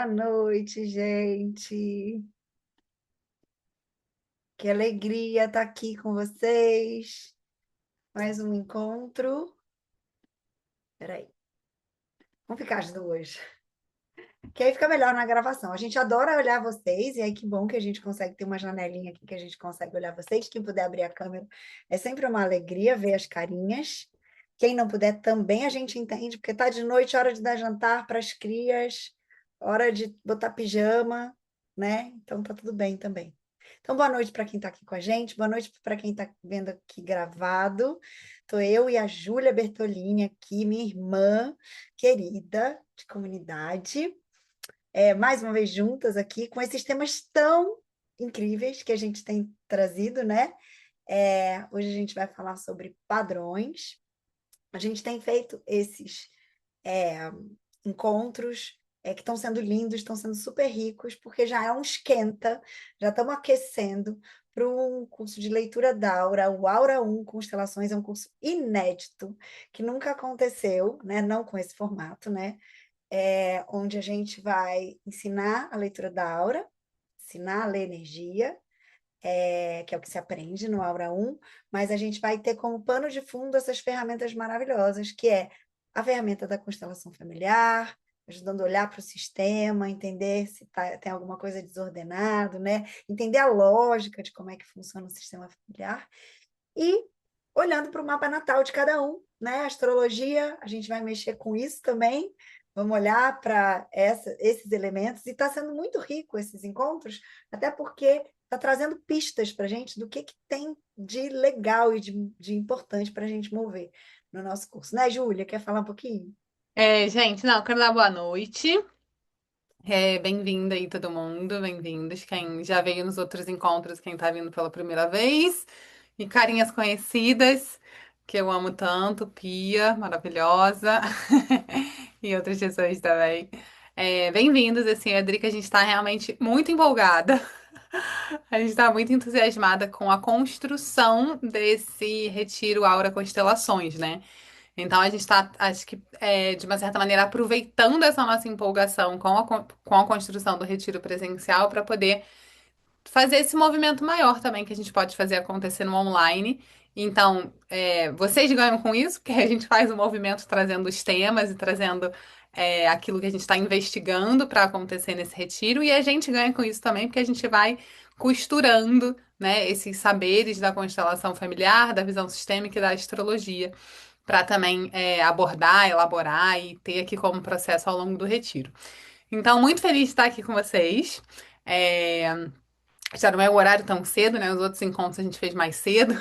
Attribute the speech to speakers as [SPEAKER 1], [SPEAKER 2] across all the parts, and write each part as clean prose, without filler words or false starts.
[SPEAKER 1] Boa noite, gente. Que alegria estar aqui com vocês. Mais um encontro. Peraí, vamos ficar as duas. Que aí fica melhor na gravação. A gente adora olhar vocês, e aí que bom que a gente consegue ter uma janelinha aqui que a gente consegue olhar vocês. Quem puder abrir a câmera, é sempre uma alegria ver as carinhas. Quem não puder também a gente entende, porque tá de noite, hora de dar jantar para as crias, hora de botar pijama, né? Então tá tudo bem também. Então, boa noite para quem está aqui com a gente, boa noite para quem está vendo aqui gravado. Estou eu e a Júlia Bertolini aqui, minha irmã querida de comunidade, mais uma vez juntas aqui com esses temas tão incríveis que a gente tem trazido, né? Hoje a gente vai falar sobre padrões. A gente tem feito esses é, encontros que estão sendo lindos, estão sendo super ricos, porque já é um esquenta, já estamos aquecendo para um curso de leitura da Aura, o Aura 1 Constelações, é um curso inédito, que nunca aconteceu, né? Não com esse formato, né? Onde a gente vai ensinar a leitura da aura, ensinar a ler energia, que é o que se aprende no Aura 1, mas a gente vai ter como pano de fundo essas ferramentas maravilhosas, que é a ferramenta da constelação familiar, ajudando a olhar para o sistema, entender se tem alguma coisa desordenado, né? Entender a lógica de como é que funciona o sistema familiar, e olhando para o mapa natal de cada um, né? Astrologia, a gente vai mexer com isso também. Vamos olhar para esses elementos, e está sendo muito rico esses encontros, até porque está trazendo pistas para a gente do que tem de legal e de importante para a gente mover no nosso curso. Né, Júlia? Quer falar um pouquinho?
[SPEAKER 2] Gente, não, quero dar boa noite. Bem-vinda aí todo mundo, bem-vindos. Quem já veio nos outros encontros, quem tá vindo pela primeira vez. E carinhas conhecidas, que eu amo tanto, Pia, maravilhosa. E outras pessoas também. Bem-vindos, assim, Adri, que a gente tá realmente muito empolgada. A gente tá muito entusiasmada com a construção desse Retiro Aura Constelações, né? Então a gente está, acho que, de uma certa maneira, aproveitando essa nossa empolgação com a construção do retiro presencial para poder fazer esse movimento maior também que a gente pode fazer acontecer no online. Então, vocês ganham com isso, porque a gente faz o movimento trazendo os temas e trazendo aquilo que a gente está investigando para acontecer nesse retiro, e a gente ganha com isso também, porque a gente vai costurando, né, esses saberes da constelação familiar, da visão sistêmica e da astrologia para também abordar, elaborar e ter aqui como processo ao longo do retiro. Então, muito feliz de estar aqui com vocês. É, Já não é o horário tão cedo, né? Os outros encontros a gente fez mais cedo,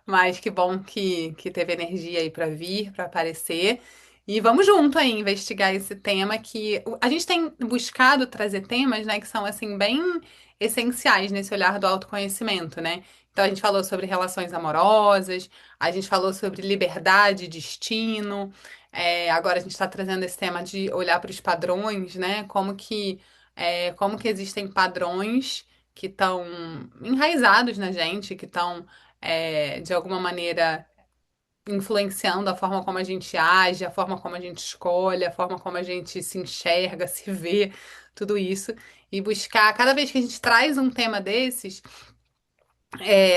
[SPEAKER 2] mas que bom que teve energia aí para vir, para aparecer. E vamos junto aí investigar esse tema que a gente tem buscado trazer temas, né, que são assim bem essenciais nesse olhar do autoconhecimento, né? Então a gente falou sobre relações amorosas, a gente falou sobre liberdade, destino. Agora a gente está trazendo esse tema de olhar para os padrões, né? Como que existem padrões que estão enraizados na gente, que estão, de alguma maneira, influenciando a forma como a gente age, a forma como a gente escolhe, a forma como a gente se enxerga, se vê, tudo isso. E buscar, cada vez que a gente traz um tema desses,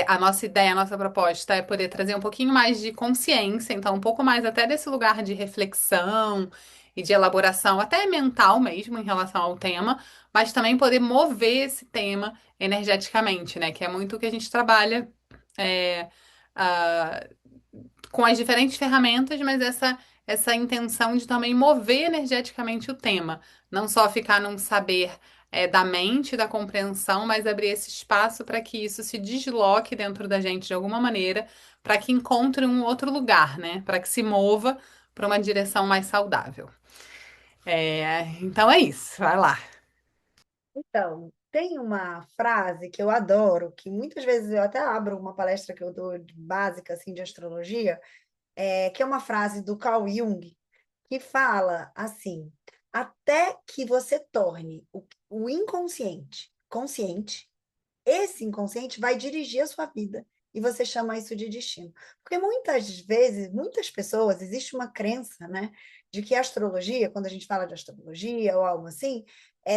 [SPEAKER 2] a nossa ideia, a nossa proposta é poder trazer um pouquinho mais de consciência, então um pouco mais até desse lugar de reflexão e de elaboração, até mental mesmo, em relação ao tema, mas também poder mover esse tema energeticamente, né? Que é muito o que a gente trabalha é, ah, com as diferentes ferramentas, mas essa intenção de também mover energeticamente o tema, não só ficar num saber da mente, da compreensão, mas abrir esse espaço para que isso se desloque dentro da gente de alguma maneira, para que encontre um outro lugar, né? Para que se mova para uma direção mais saudável. Então é isso, vai lá.
[SPEAKER 1] Então, tem uma frase que eu adoro, que muitas vezes eu até abro uma palestra que eu dou básica assim de astrologia, que é uma frase do Carl Jung, que fala assim: até que você torne o inconsciente consciente, esse inconsciente vai dirigir a sua vida e você chama isso de destino. Porque muitas vezes, muitas pessoas, existe uma crença, né, de que a astrologia, quando a gente fala de astrologia ou algo assim,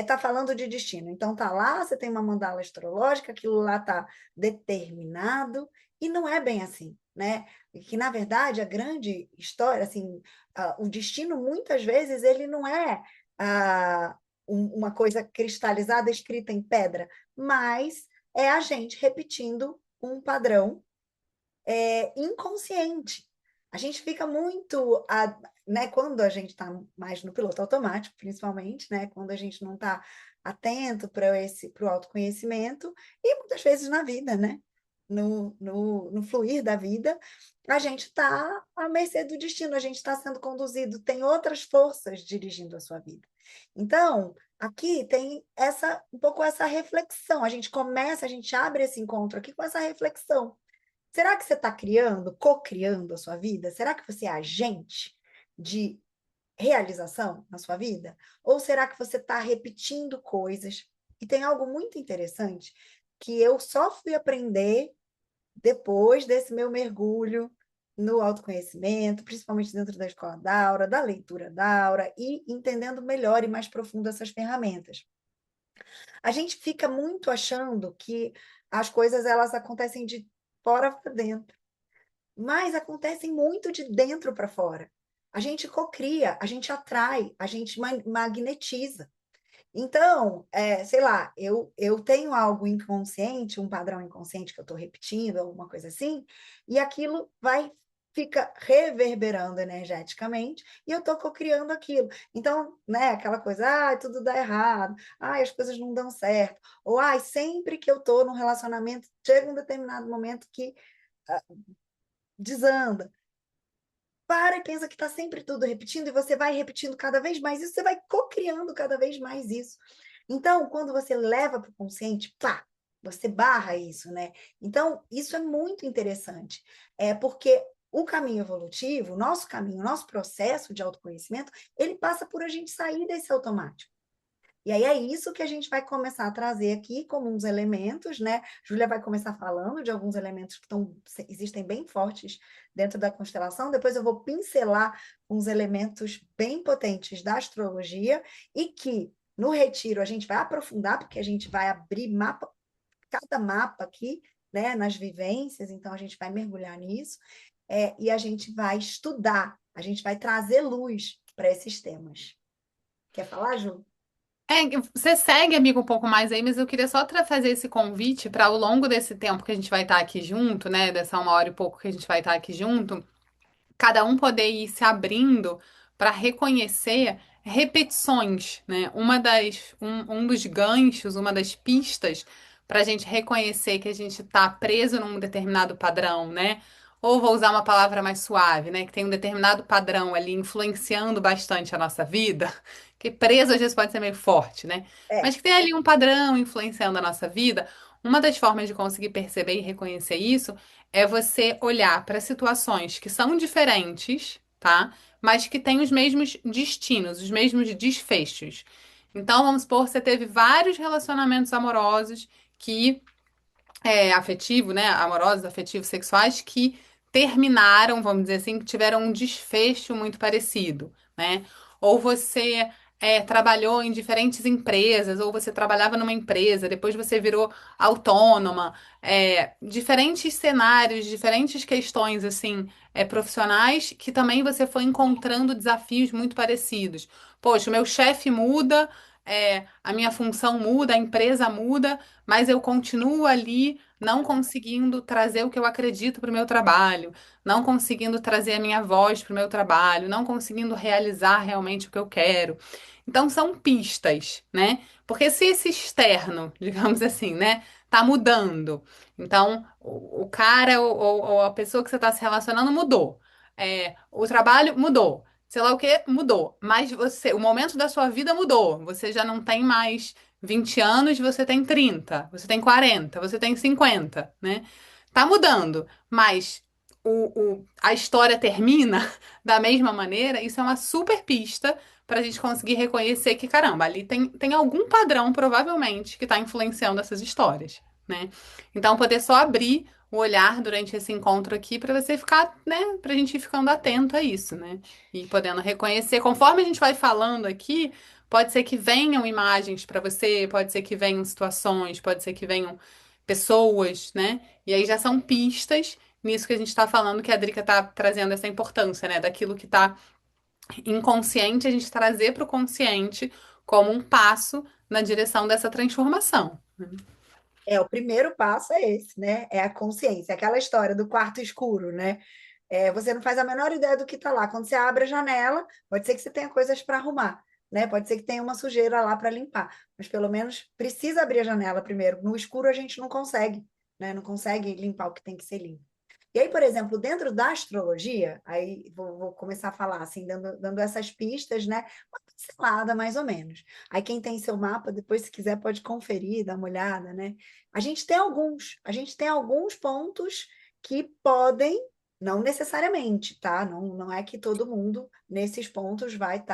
[SPEAKER 1] tá falando de destino. Então tá lá, você tem uma mandala astrológica, aquilo lá tá determinado, e não é bem assim, né? E que na verdade a grande história, assim, o destino muitas vezes ele não é uma coisa cristalizada escrita em pedra, mas é a gente repetindo um padrão inconsciente. A gente fica muito, né, quando a gente está mais no piloto automático, principalmente, né, quando a gente não está atento para o autoconhecimento, e muitas vezes na vida, né? No fluir da vida, a gente está à mercê do destino, a gente está sendo conduzido, tem outras forças dirigindo a sua vida. Então, aqui tem um pouco essa reflexão. A gente abre esse encontro aqui com essa reflexão. Será que você está criando, co-criando a sua vida? Será que você é agente de realização na sua vida? Ou será que você está repetindo coisas? E tem algo muito interessante que eu só fui aprender depois desse meu mergulho no autoconhecimento, principalmente dentro da escola da Aura, da leitura da Aura, e entendendo melhor e mais profundo essas ferramentas. A gente fica muito achando que as coisas elas acontecem de fora para dentro, mas acontecem muito de dentro para fora. A gente cocria, a gente atrai, a gente magnetiza. Então, sei lá, eu tenho algo inconsciente, um padrão inconsciente que eu estou repetindo, alguma coisa assim, e aquilo fica reverberando energeticamente, e eu estou cocriando aquilo. Então, né, aquela coisa, tudo dá errado, as coisas não dão certo, ou sempre que eu estou num relacionamento, chega um determinado momento que ah, desanda. Para e pensa que está sempre tudo repetindo, e você vai repetindo cada vez mais isso, você vai co-criando cada vez mais isso. Então, quando você leva para o consciente, pá, você barra isso, né? Então, isso é muito interessante, porque o caminho evolutivo, o nosso caminho, o nosso processo de autoconhecimento, ele passa por a gente sair desse automático. E aí é isso que a gente vai começar a trazer aqui como uns elementos, né? Júlia vai começar falando de alguns elementos que existem bem fortes dentro da constelação. Depois eu vou pincelar uns elementos bem potentes da astrologia e que no retiro a gente vai aprofundar, porque a gente vai abrir cada mapa aqui, né? Nas vivências, então a gente vai mergulhar nisso, e a gente vai estudar, a gente vai trazer luz para esses temas. Quer falar, Ju?
[SPEAKER 2] Você segue, amigo, um pouco mais aí, mas eu queria só fazer esse convite para ao longo desse tempo que a gente vai estar aqui junto, né? Dessa 1 hora e pouco que a gente vai estar aqui junto, cada um poder ir se abrindo para reconhecer repetições, né? Um dos ganchos, uma das pistas para a gente reconhecer que a gente está preso num determinado padrão, né? Ou vou usar uma palavra mais suave, né? Que tem um determinado padrão ali influenciando bastante a nossa vida, que preso às vezes pode ser meio forte, né? Mas
[SPEAKER 1] É.
[SPEAKER 2] que tem ali um padrão influenciando a nossa vida. Uma das formas de conseguir perceber e reconhecer isso é você olhar para situações que são diferentes, tá? Mas que têm os mesmos destinos, os mesmos desfechos. Então, vamos supor, você teve vários relacionamentos amorosos que afetivo, né? Amorosos, afetivos, sexuais que terminaram, vamos dizer assim, que tiveram um desfecho muito parecido, né? Ou você trabalhou em diferentes empresas, ou você trabalhava numa empresa, depois você virou autônoma, diferentes cenários, diferentes questões assim, profissionais que também você foi encontrando desafios muito parecidos. Poxa, o meu chefe muda, a minha função muda, a empresa muda, mas eu continuo ali não conseguindo trazer o que eu acredito para o meu trabalho, não conseguindo trazer a minha voz para o meu trabalho, não conseguindo realizar realmente o que eu quero. Então são pistas, né? Porque se esse externo, digamos assim, né, tá mudando, então o cara ou a pessoa que você está se relacionando mudou, o trabalho mudou. Sei lá o que mudou, mas o momento da sua vida mudou. Você já não tem mais 20 anos, você tem 30, você tem 40, você tem 50, né? Tá mudando, mas a história termina da mesma maneira. Isso é uma super pista para a gente conseguir reconhecer que, caramba, ali tem algum padrão, provavelmente, que está influenciando essas histórias. né? Então, poder só abrir o olhar durante esse encontro aqui para você ficar, né, pra gente ir ficando atento a isso, né? E podendo reconhecer, conforme a gente vai falando aqui, pode ser que venham imagens para você, pode ser que venham situações, pode ser que venham pessoas, né? E aí já são pistas nisso que a gente está falando, que a Drica tá trazendo essa importância, né? Daquilo que tá inconsciente, a gente trazer para o consciente como um passo na direção dessa transformação.
[SPEAKER 1] O primeiro passo é esse, né? É a consciência, aquela história do quarto escuro, né? Você não faz a menor ideia do que está lá. Quando você abre a janela, pode ser que você tenha coisas para arrumar, né? Pode ser que tenha uma sujeira lá para limpar, mas pelo menos precisa abrir a janela primeiro. No escuro a gente não consegue, né? Não consegue limpar o que tem que ser limpo. E aí, por exemplo, dentro da astrologia, aí vou começar a falar assim, dando essas pistas, né? Uma pincelada mais ou menos. Aí quem tem seu mapa, depois, se quiser, pode conferir, dar uma olhada, né? A gente tem alguns pontos que podem, não necessariamente, tá? Não é que todo mundo nesses pontos vai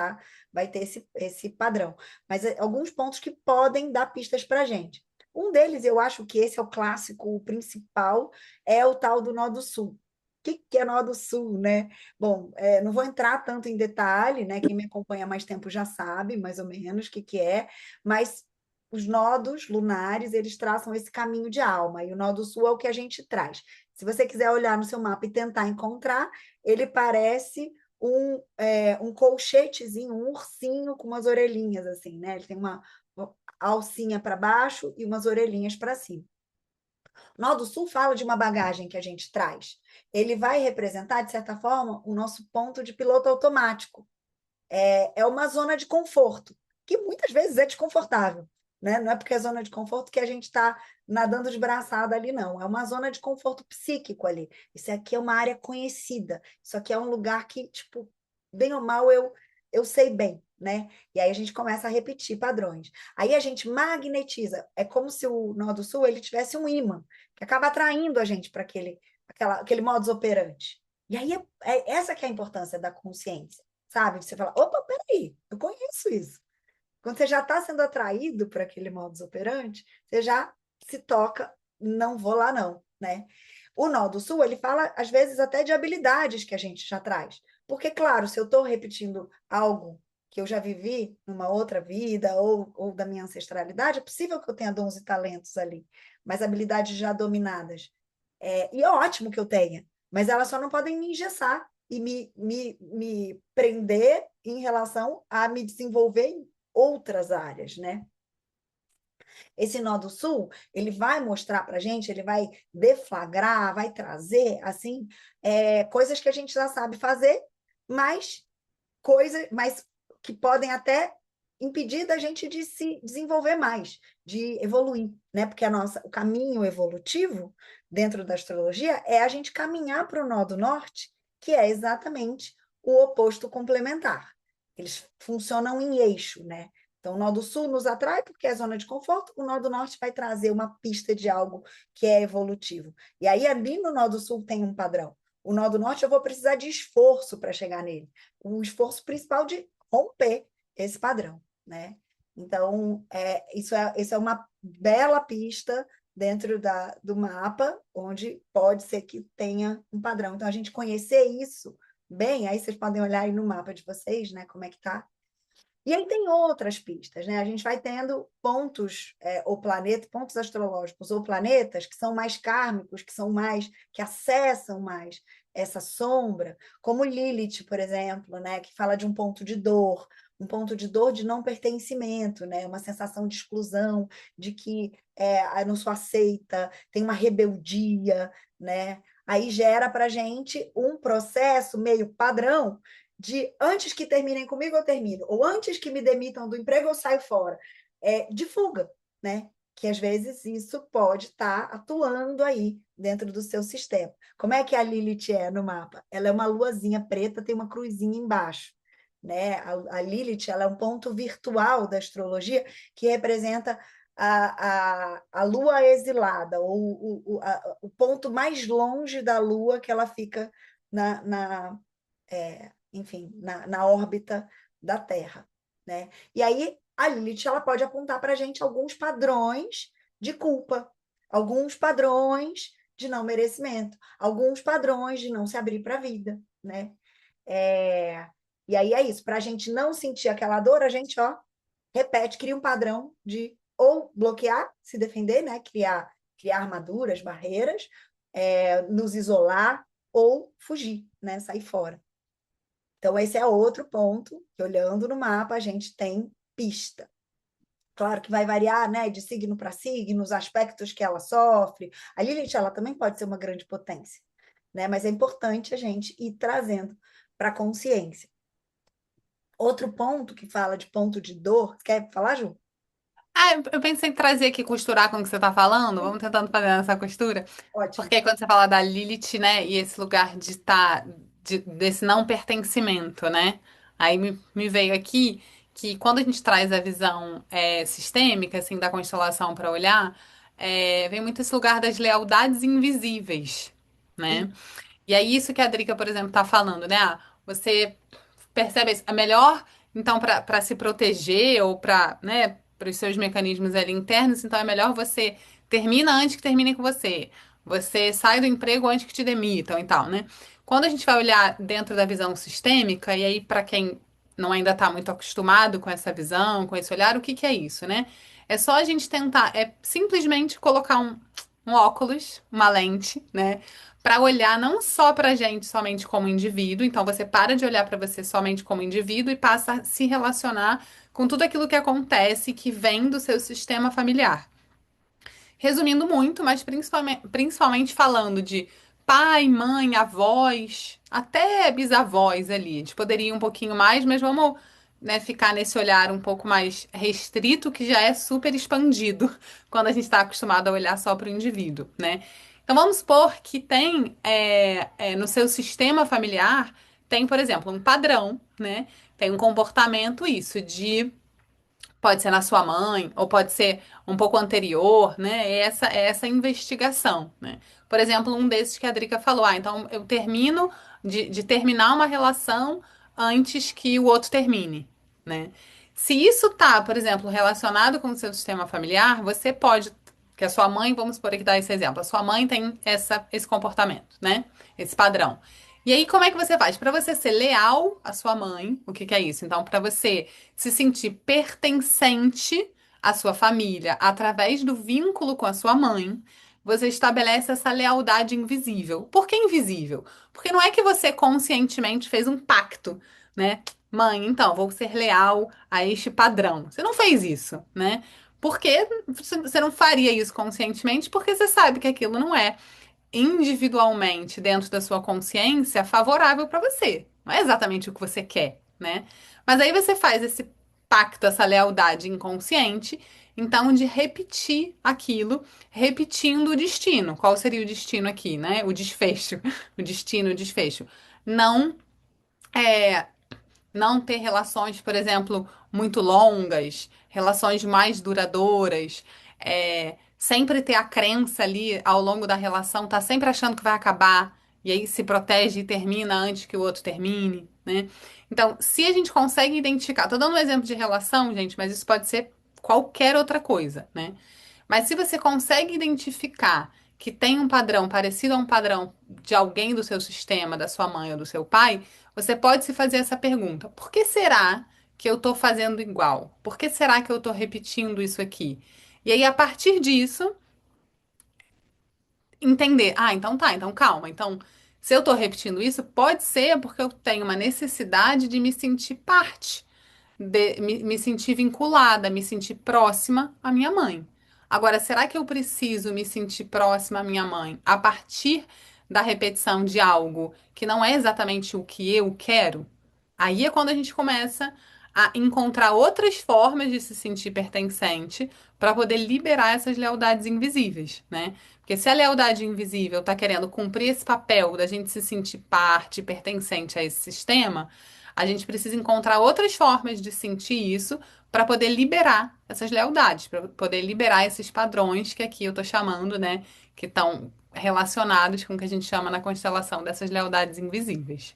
[SPEAKER 1] ter esse padrão, mas alguns pontos que podem dar pistas para a gente. Um deles, eu acho que esse é o clássico, o principal, é o tal do nó do sul. O que é nó do sul, né? Bom, não vou entrar tanto em detalhe, né? Quem me acompanha há mais tempo já sabe, mais ou menos, o que é, mas os nodos lunares, eles traçam esse caminho de alma, e o nó do sul é o que a gente traz. Se você quiser olhar no seu mapa e tentar encontrar, ele parece um colchetezinho, um ursinho com umas orelhinhas, assim, né? Ele tem uma alcinha para baixo e umas orelhinhas para cima. O Nó do Sul fala de uma bagagem que a gente traz. Ele vai representar, de certa forma, o nosso ponto de piloto automático. É uma zona de conforto, que muitas vezes é desconfortável. Né? Não é porque é zona de conforto que a gente está nadando de braçada ali, não. É uma zona de conforto psíquico ali. Isso aqui é uma área conhecida. Isso aqui é um lugar que, tipo, bem ou mal, eu sei bem, né? E aí a gente começa a repetir padrões. Aí a gente magnetiza. É como se o Nó do Sul ele tivesse um ímã, que acaba atraindo a gente para aquele modus operandi. E aí essa que é a importância da consciência, sabe? Você fala, opa, peraí, eu conheço isso. Quando você já está sendo atraído para aquele modus operandi, você já se toca, não vou lá não, né? O Nó do Sul, ele fala, às vezes, até de habilidades que a gente já traz. Porque, claro, se eu estou repetindo algo que eu já vivi numa outra vida ou da minha ancestralidade, é possível que eu tenha dons e talentos ali, mas habilidades já dominadas. E é ótimo que eu tenha, mas elas só não podem me engessar e me prender em relação a me desenvolver em outras áreas, né? Esse nó do sul, ele vai mostrar para a gente, ele vai deflagrar, vai trazer, assim, coisas que a gente já sabe fazer, mas mas que podem até impedir da gente de se desenvolver mais, de evoluir, né? Porque o caminho evolutivo dentro da astrologia é a gente caminhar para o nó do norte, que é exatamente o oposto complementar. Eles funcionam em eixo, né? Então, o nó do sul nos atrai porque é zona de conforto, o nó do norte vai trazer uma pista de algo que é evolutivo. E aí, ali no nó do sul tem um padrão. O nó do norte eu vou precisar de esforço para chegar nele. O esforço principal de romper esse padrão, né? Então, isso é uma bela pista dentro do mapa, onde pode ser que tenha um padrão. Então, a gente conhecer isso bem, aí vocês podem olhar aí no mapa de vocês, né? Como é que tá. E aí tem outras pistas, né? A gente vai tendo pontos, pontos astrológicos ou planetas que são mais kármicos, que acessam mais essa sombra, como Lilith, por exemplo, né? Que fala de um ponto de dor de não pertencimento, né? Uma sensação de exclusão, de que eu não sou aceita, tem uma rebeldia, né? Aí gera para a gente um processo meio padrão de antes que terminem comigo, eu termino, ou antes que me demitam do emprego, eu saio fora, de fuga, né? Que às vezes isso pode estar atuando aí dentro do seu sistema. Como é que a Lilith é no mapa? Ela é uma luazinha preta, tem uma cruzinha embaixo. Né? A Lilith ela é um ponto virtual da astrologia que representa a lua exilada, ou o ponto mais longe da lua que ela fica enfim, na órbita da Terra, né? E aí a Lilith ela pode apontar para a gente alguns padrões de culpa, alguns padrões de não merecimento, alguns padrões de não se abrir para a vida, né? É, e aí é isso, para a gente não sentir aquela dor, a gente, ó, repete, cria um padrão de ou bloquear, se defender, né? Criar armaduras, barreiras, nos isolar ou fugir, né? Sair fora. Então, esse é outro ponto que, olhando no mapa, a gente tem pista. Claro que vai variar, né, de signo para signo, os aspectos que ela sofre. A Lilith, ela também pode ser uma grande potência, né? Mas é importante a gente ir trazendo para a consciência. Outro ponto que fala de ponto de dor, quer falar, Ju?
[SPEAKER 2] Ah, eu pensei em trazer aqui, costurar com o que você tá falando. Vamos tentando fazer essa costura.
[SPEAKER 1] Ótimo.
[SPEAKER 2] Porque aí quando você fala da Lilith, né, e esse lugar de estar, desse não pertencimento, né? Aí me veio aqui que quando a gente traz a visão sistêmica, assim, da constelação para olhar, vem muito esse lugar das lealdades invisíveis, né?
[SPEAKER 1] E,
[SPEAKER 2] E é isso que a Drica, por exemplo, tá falando, né? Ah, você percebe isso. É melhor, então, para se proteger ou para, né, para os seus mecanismos ali internos, então é melhor você termina antes que terminem com você. Você sai do emprego antes que te demitam e tal, né? Quando a gente vai olhar dentro da visão sistêmica, e aí para quem não ainda está muito acostumado com essa visão, com esse olhar, o que que é isso, né? É só a gente tentar, simplesmente colocar um óculos, uma lente, né? Para olhar não só para a gente somente como indivíduo, então você para de olhar para você somente como indivíduo e passa a se relacionar com tudo aquilo que acontece que vem do seu sistema familiar. Resumindo muito, mas principalmente falando de pai, mãe, avós, até bisavós ali. A gente poderia ir um pouquinho mais, mas vamos, né, ficar nesse olhar um pouco mais restrito, que já é super expandido quando a gente está acostumado a olhar só para o indivíduo, né? Então vamos supor que tem no seu sistema familiar, tem, por exemplo, um padrão, né? Tem um comportamento isso de pode ser na sua mãe, ou pode ser um pouco anterior, né? É essa investigação, né? Por exemplo, um desses que a Drica falou, então eu termino de terminar uma relação antes que o outro termine, né? Se isso tá, por exemplo, relacionado com o seu sistema familiar, você pode, que a sua mãe, vamos por aqui dar esse exemplo, a sua mãe tem esse comportamento, né? Esse padrão. E aí, como é que você faz? Para você ser leal à sua mãe, o que que é isso? Então, para você se sentir pertencente à sua família através do vínculo com a sua mãe, você estabelece essa lealdade invisível. Por que invisível? Porque não é que você conscientemente fez um pacto, né? Mãe, então, vou ser leal a este padrão. Você não fez isso, né? Porque você não faria isso conscientemente, porque você sabe que aquilo não é individualmente dentro da sua consciência favorável para você. Não é exatamente o que você quer, né? Mas aí você faz esse pacto, essa lealdade inconsciente, então de repetir aquilo, repetindo o destino. Qual seria o destino aqui, né? O desfecho, o destino, o desfecho. Não é não ter relações, por exemplo, muito longas, relações mais duradouras, sempre ter a crença ali ao longo da relação, tá sempre achando que vai acabar, e aí se protege e termina antes que o outro termine, né? Então, se a gente consegue identificar, tô dando um exemplo de relação, gente, mas isso pode ser qualquer outra coisa, né? Mas se você consegue identificar que tem um padrão parecido a um padrão de alguém do seu sistema, da sua mãe ou do seu pai, você pode se fazer essa pergunta: por que será que eu estou fazendo igual? Por que será que eu estou repetindo isso aqui? E aí, a partir disso, entender: então tá, então calma. Então, se eu estou repetindo isso, pode ser porque eu tenho uma necessidade de me sentir parte me sentir vinculada, me sentir próxima à minha mãe. Agora, será que eu preciso me sentir próxima à minha mãe a partir da repetição de algo que não é exatamente o que eu quero? Aí é quando a gente começa a encontrar outras formas de se sentir pertencente para poder liberar essas lealdades invisíveis, né? Porque se a lealdade invisível está querendo cumprir esse papel da gente se sentir parte, pertencente a esse sistema, a gente precisa encontrar outras formas de sentir isso para poder liberar essas lealdades, para poder liberar esses padrões que aqui eu estou chamando, né? Que estão relacionados com o que a gente chama na constelação dessas lealdades invisíveis.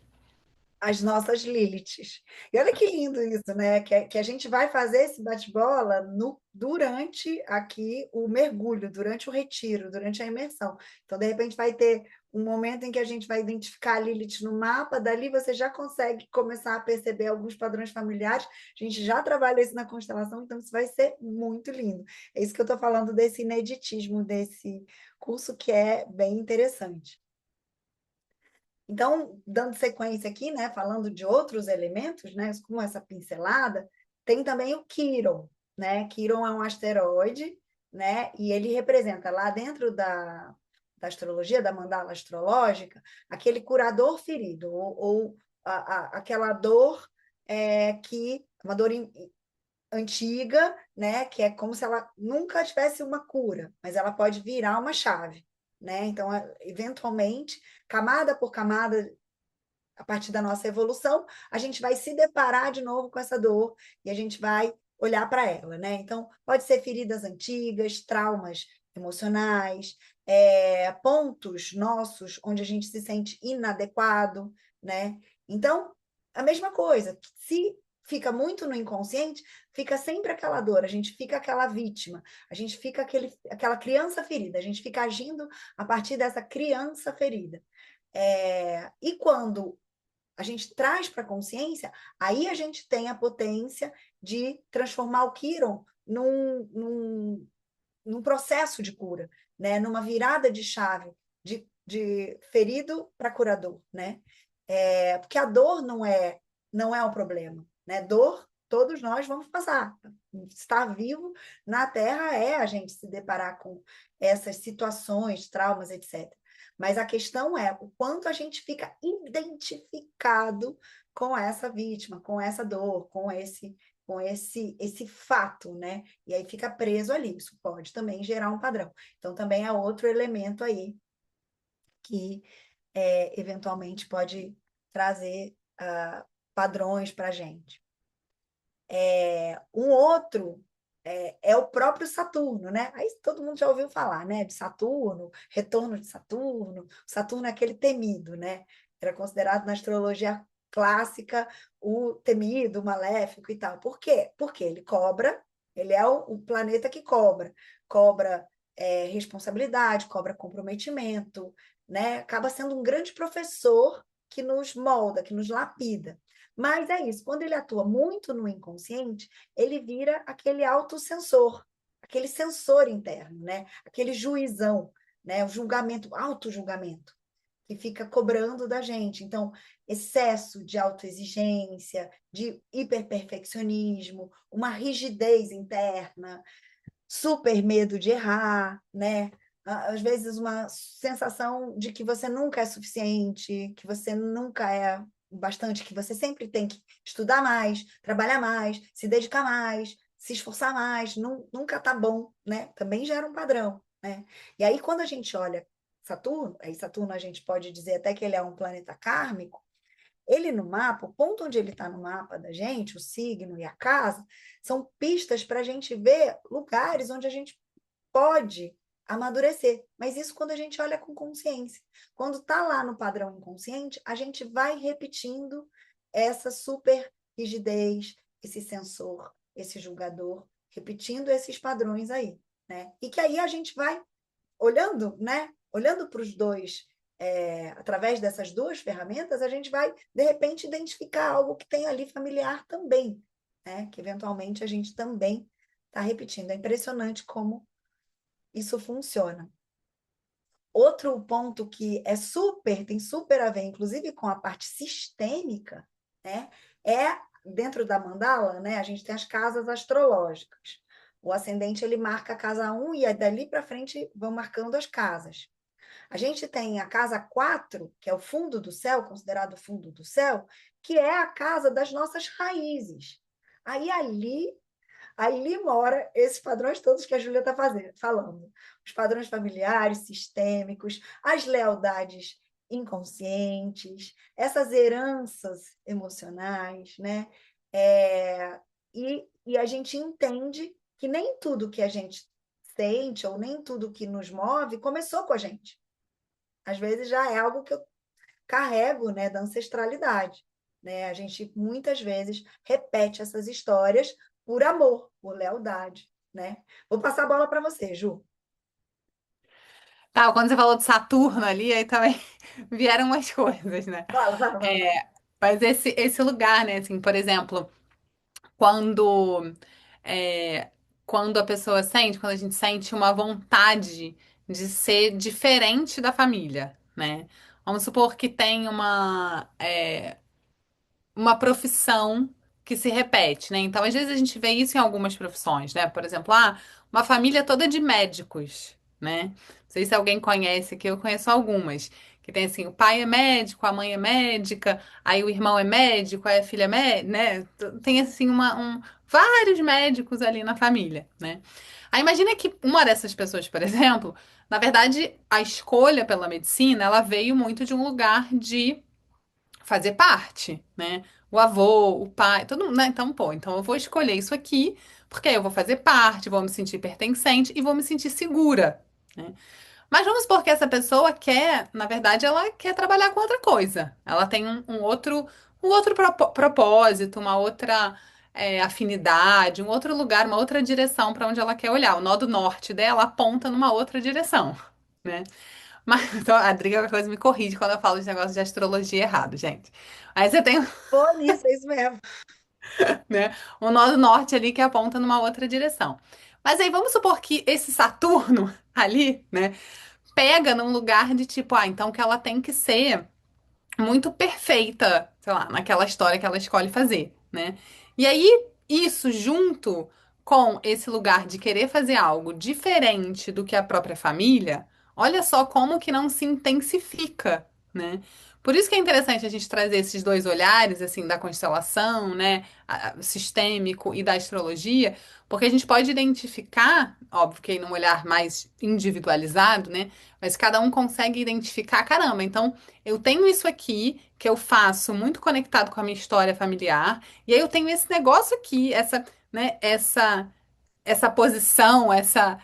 [SPEAKER 1] as nossas Liliths. E olha que lindo isso, né? Que a gente vai fazer esse bate-bola durante aqui o mergulho, durante o retiro, durante a imersão. Então, de repente, vai ter um momento em que a gente vai identificar a Lilith no mapa, dali você já consegue começar a perceber alguns padrões familiares. A gente já trabalha isso na constelação, então isso vai ser muito lindo. É isso que eu estou falando desse ineditismo, desse curso que é bem interessante. Então, dando sequência aqui, né, falando de outros elementos, né, como essa pincelada, tem também o Quiron, né? Quiron é um asteroide, né, e ele representa lá dentro da astrologia, da mandala astrológica, aquele curador ferido, ou aquela dor uma dor antiga, né, que é como se ela nunca tivesse uma cura, mas ela pode virar uma chave, né? Então, eventualmente, camada por camada, a partir da nossa evolução, a gente vai se deparar de novo com essa dor e a gente vai olhar para ela, né? Então, pode ser feridas antigas, traumas emocionais, pontos nossos onde a gente se sente inadequado, né? Então, a mesma coisa, se fica muito no inconsciente, fica sempre aquela dor, a gente fica aquela vítima, a gente fica aquela criança ferida, a gente fica agindo a partir dessa criança ferida. E quando a gente traz para a consciência, aí a gente tem a potência de transformar o Quiron num processo de cura, né? Numa virada de chave, de ferido para curador, né? Porque a dor não é o problema, né? Dor, todos nós vamos passar. Estar vivo na Terra é a gente se deparar com essas situações, traumas, etc. Mas a questão é o quanto a gente fica identificado com essa vítima, com essa dor, com esse fato, né? E aí fica preso ali. Isso pode também gerar um padrão. Então, também é outro elemento aí que eventualmente pode trazer padrões para a gente. Um outro é o próprio Saturno, né? Aí todo mundo já ouviu falar, né? De Saturno, retorno de Saturno. Saturno é aquele temido, né? Era considerado na astrologia clássica o temido, o maléfico e tal. Por quê? Porque ele cobra, ele é o planeta que cobra responsabilidade, cobra comprometimento, né? Acaba sendo um grande professor que nos molda, que nos lapida. Mas é isso, quando ele atua muito no inconsciente, ele vira aquele autossensor, aquele sensor interno, né? Aquele juizão, né? O julgamento, auto-julgamento, que fica cobrando da gente. Então, excesso de autoexigência, de hiperperfeccionismo, uma rigidez interna, super medo de errar, né? Às vezes uma sensação de que você nunca é suficiente, que você nunca é bastante, que você sempre tem que estudar mais, trabalhar mais, se dedicar mais, se esforçar mais, nunca tá bom, né? Também gera um padrão, né? E aí quando a gente olha Saturno, aí Saturno a gente pode dizer até que ele é um planeta kármico, ele no mapa, o ponto onde ele está no mapa da gente, o signo e a casa, são pistas para a gente ver lugares onde a gente pode amadurecer. Mas isso quando a gente olha com consciência. Quando está lá no padrão inconsciente, a gente vai repetindo essa super rigidez, esse sensor, esse julgador, repetindo esses padrões aí, né? E que aí a gente vai olhando, né? Olhando para os dois, através dessas duas ferramentas, a gente vai, de repente, identificar algo que tem ali familiar também, né? Que eventualmente a gente também está repetindo. É impressionante como isso funciona. Outro ponto que tem super a ver, inclusive com a parte sistêmica, né? Dentro da mandala, né? A gente tem as casas astrológicas. O ascendente ele marca a casa 1 e dali para frente vão marcando as casas. A gente tem a casa 4, que é o fundo do céu, considerado o fundo do céu, que é a casa das nossas raízes. Aí ali mora esses padrões todos que a Júlia está falando. Os padrões familiares, sistêmicos, as lealdades inconscientes, essas heranças emocionais, né? E a gente entende que nem tudo que a gente sente ou nem tudo que nos move começou com a gente. Às vezes já é algo que eu carrego, né, da ancestralidade. né? A gente muitas vezes repete essas histórias por amor, por lealdade, né? Vou passar a bola para você, Ju.
[SPEAKER 2] Tá, quando você falou de Saturno ali, aí também vieram umas coisas, né?
[SPEAKER 1] Fala, fala, fala, fala.
[SPEAKER 2] Mas esse lugar, né, assim, por exemplo, quando, é, quando a pessoa sente, quando a gente sente uma vontade de ser diferente da família, né? Vamos supor que tem uma profissão que se repete, né? Então, às vezes a gente vê isso em algumas profissões, né? Por exemplo, uma família toda de médicos, né? Não sei se alguém conhece aqui, eu conheço algumas. Que tem assim, o pai é médico, a mãe é médica, aí o irmão é médico, aí a filha é médica, né? Tem assim vários médicos ali na família, né? Aí imagina que uma dessas pessoas, por exemplo, na verdade, a escolha pela medicina, ela veio muito de um lugar de fazer parte, né? O avô, o pai, todo mundo, né? Então, pô, então eu vou escolher isso aqui, porque aí eu vou fazer parte, vou me sentir pertencente e vou me sentir segura, né? Mas vamos supor que essa pessoa quer, na verdade, ela quer trabalhar com outra coisa. Ela tem um outro propósito, uma outra afinidade, um outro lugar, uma outra direção para onde ela quer olhar. O nó do norte dela aponta numa outra direção, né? Mas então, a Driga qualquer coisa me corrige quando eu falo de negócio de astrologia errado, gente. Aí você tem,
[SPEAKER 1] Pô, nisso, é isso mesmo.
[SPEAKER 2] né, um nó do norte ali que aponta numa outra direção. Mas aí vamos supor que esse Saturno ali, né, pega num lugar de tipo, então que ela tem que ser muito perfeita, sei lá, naquela história que ela escolhe fazer, né? E aí, isso junto com esse lugar de querer fazer algo diferente do que a própria família, olha só como que não se intensifica, né? Por isso que é interessante a gente trazer esses dois olhares, assim, da constelação, né, sistêmico e da astrologia, porque a gente pode identificar, óbvio que num olhar mais individualizado, né, mas cada um consegue identificar, caramba, então eu tenho isso aqui que eu faço muito conectado com a minha história familiar, e aí eu tenho esse negócio aqui, essa posição, essa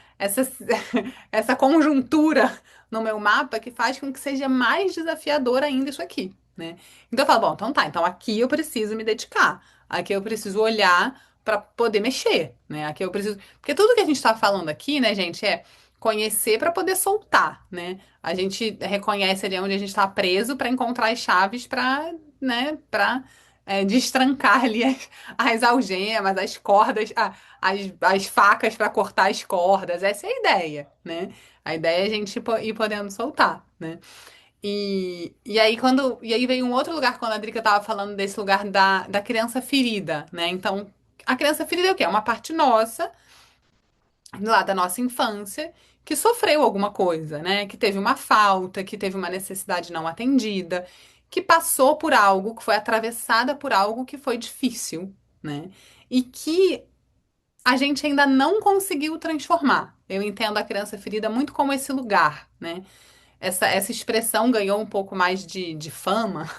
[SPEAKER 2] conjuntura no meu mapa que faz com que seja mais desafiador ainda isso aqui, né? Então eu falo, bom, então tá, então aqui eu preciso me dedicar, aqui eu preciso olhar para poder mexer, né? Aqui eu preciso, porque tudo que a gente está falando aqui, né, gente, é conhecer para poder soltar, né? A gente reconhece ali onde a gente está preso para encontrar as chaves para, né, para destrancar ali as algemas, as cordas, as facas para cortar as cordas. Essa é a ideia, né? A ideia é a gente ir podendo soltar, né? E aí veio um outro lugar quando a Drica tava falando desse lugar da criança ferida, né? Então, a criança ferida é o quê? É uma parte nossa, lá da nossa infância, que sofreu alguma coisa, né? Que teve uma falta, que teve uma necessidade não atendida, que passou por algo, que foi atravessada por algo que foi difícil, né? E que a gente ainda não conseguiu transformar. Eu entendo a criança ferida muito como esse lugar, né? Essa expressão ganhou um pouco mais de fama,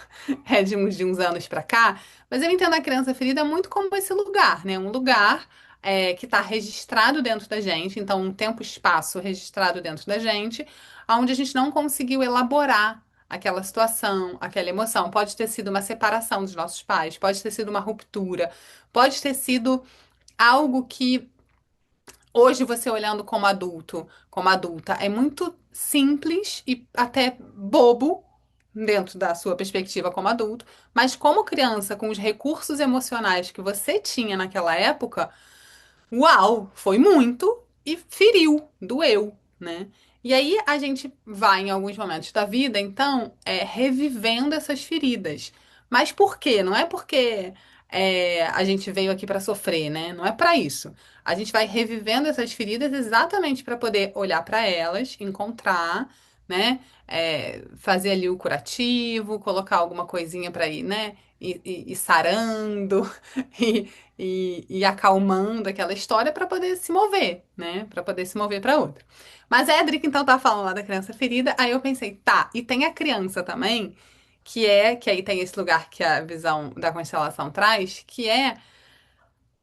[SPEAKER 2] de uns anos pra cá, mas eu entendo a criança ferida muito como esse lugar, né? Um lugar que está registrado dentro da gente, então um tempo e espaço registrado dentro da gente, onde a gente não conseguiu elaborar aquela situação, aquela emoção. Pode ter sido uma separação dos nossos pais, pode ter sido uma ruptura, pode ter sido algo que hoje você olhando como adulto, como adulta, é muito simples e até bobo dentro da sua perspectiva como adulto, mas como criança, com os recursos emocionais que você tinha naquela época, uau, foi muito e feriu, doeu, né? E aí a gente vai em alguns momentos da vida, então, revivendo essas feridas. Mas por quê? Não é porque a gente veio aqui para sofrer, né? Não é para isso. A gente vai revivendo essas feridas exatamente para poder olhar para elas, encontrar, né? Fazer ali o curativo, colocar alguma coisinha para ir, né? Ir sarando, e acalmando aquela história para poder se mover, né? Para poder se mover para outra. Mas a Edric, então, tá falando lá da criança ferida, aí eu pensei, tá, e tem a criança também, que aí tem esse lugar que a visão da constelação traz, que é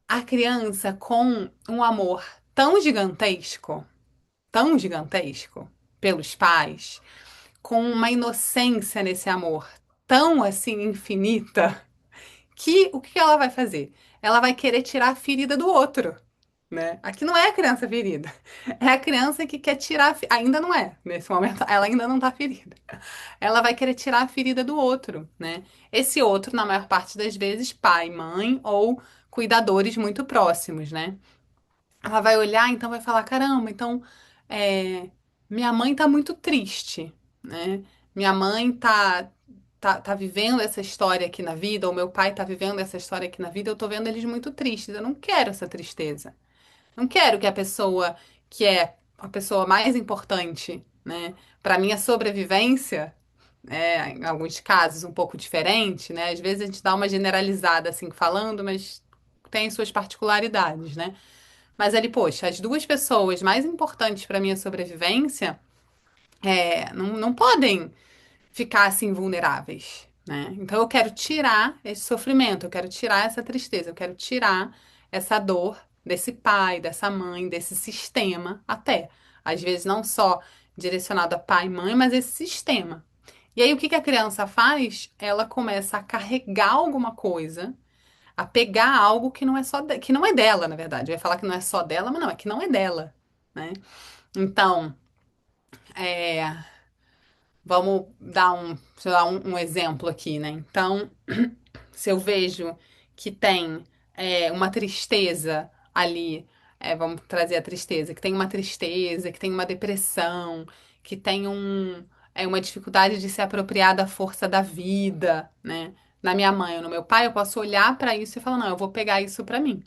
[SPEAKER 2] a criança com um amor tão gigantesco pelos pais, com uma inocência nesse amor tão assim infinita aqui, o que ela vai fazer? Ela vai querer tirar a ferida do outro, né? Aqui não é a criança ferida. É a criança que quer tirar. Ainda não é. Nesse momento, ela ainda não tá ferida. Ela vai querer tirar a ferida do outro, né? Esse outro, na maior parte das vezes, pai, mãe ou cuidadores muito próximos, né? Ela vai olhar, então vai falar: caramba, então é, minha mãe tá muito triste, né? Minha mãe tá vivendo essa história aqui na vida, ou meu pai tá vivendo essa história aqui na vida, eu tô vendo eles muito tristes. Eu não quero essa tristeza. Não quero que a pessoa que é a pessoa mais importante, né, para minha sobrevivência, em alguns casos um pouco diferente, né? Às vezes a gente dá uma generalizada assim falando, mas tem suas particularidades, né? Mas ali, poxa, as duas pessoas mais importantes para minha sobrevivência não podem ficar assim vulneráveis, né? Então eu quero tirar esse sofrimento, eu quero tirar essa tristeza, eu quero tirar essa dor desse pai, dessa mãe, desse sistema até. Às vezes não só direcionado a pai e mãe, mas esse sistema. E aí o que que a criança faz? Ela começa a carregar alguma coisa, a pegar algo que não é que não é dela, na verdade. Eu ia falar que não é só dela, mas não, é que não é dela, né? Então, é, vamos dar sei lá, um exemplo aqui, né? Então, se eu vejo que tem uma tristeza ali, vamos trazer a tristeza, que tem uma tristeza, que tem uma depressão, que tem uma dificuldade de se apropriar da força da vida, né? Na minha mãe ou no meu pai, eu posso olhar para isso e falar, não, eu vou pegar isso para mim.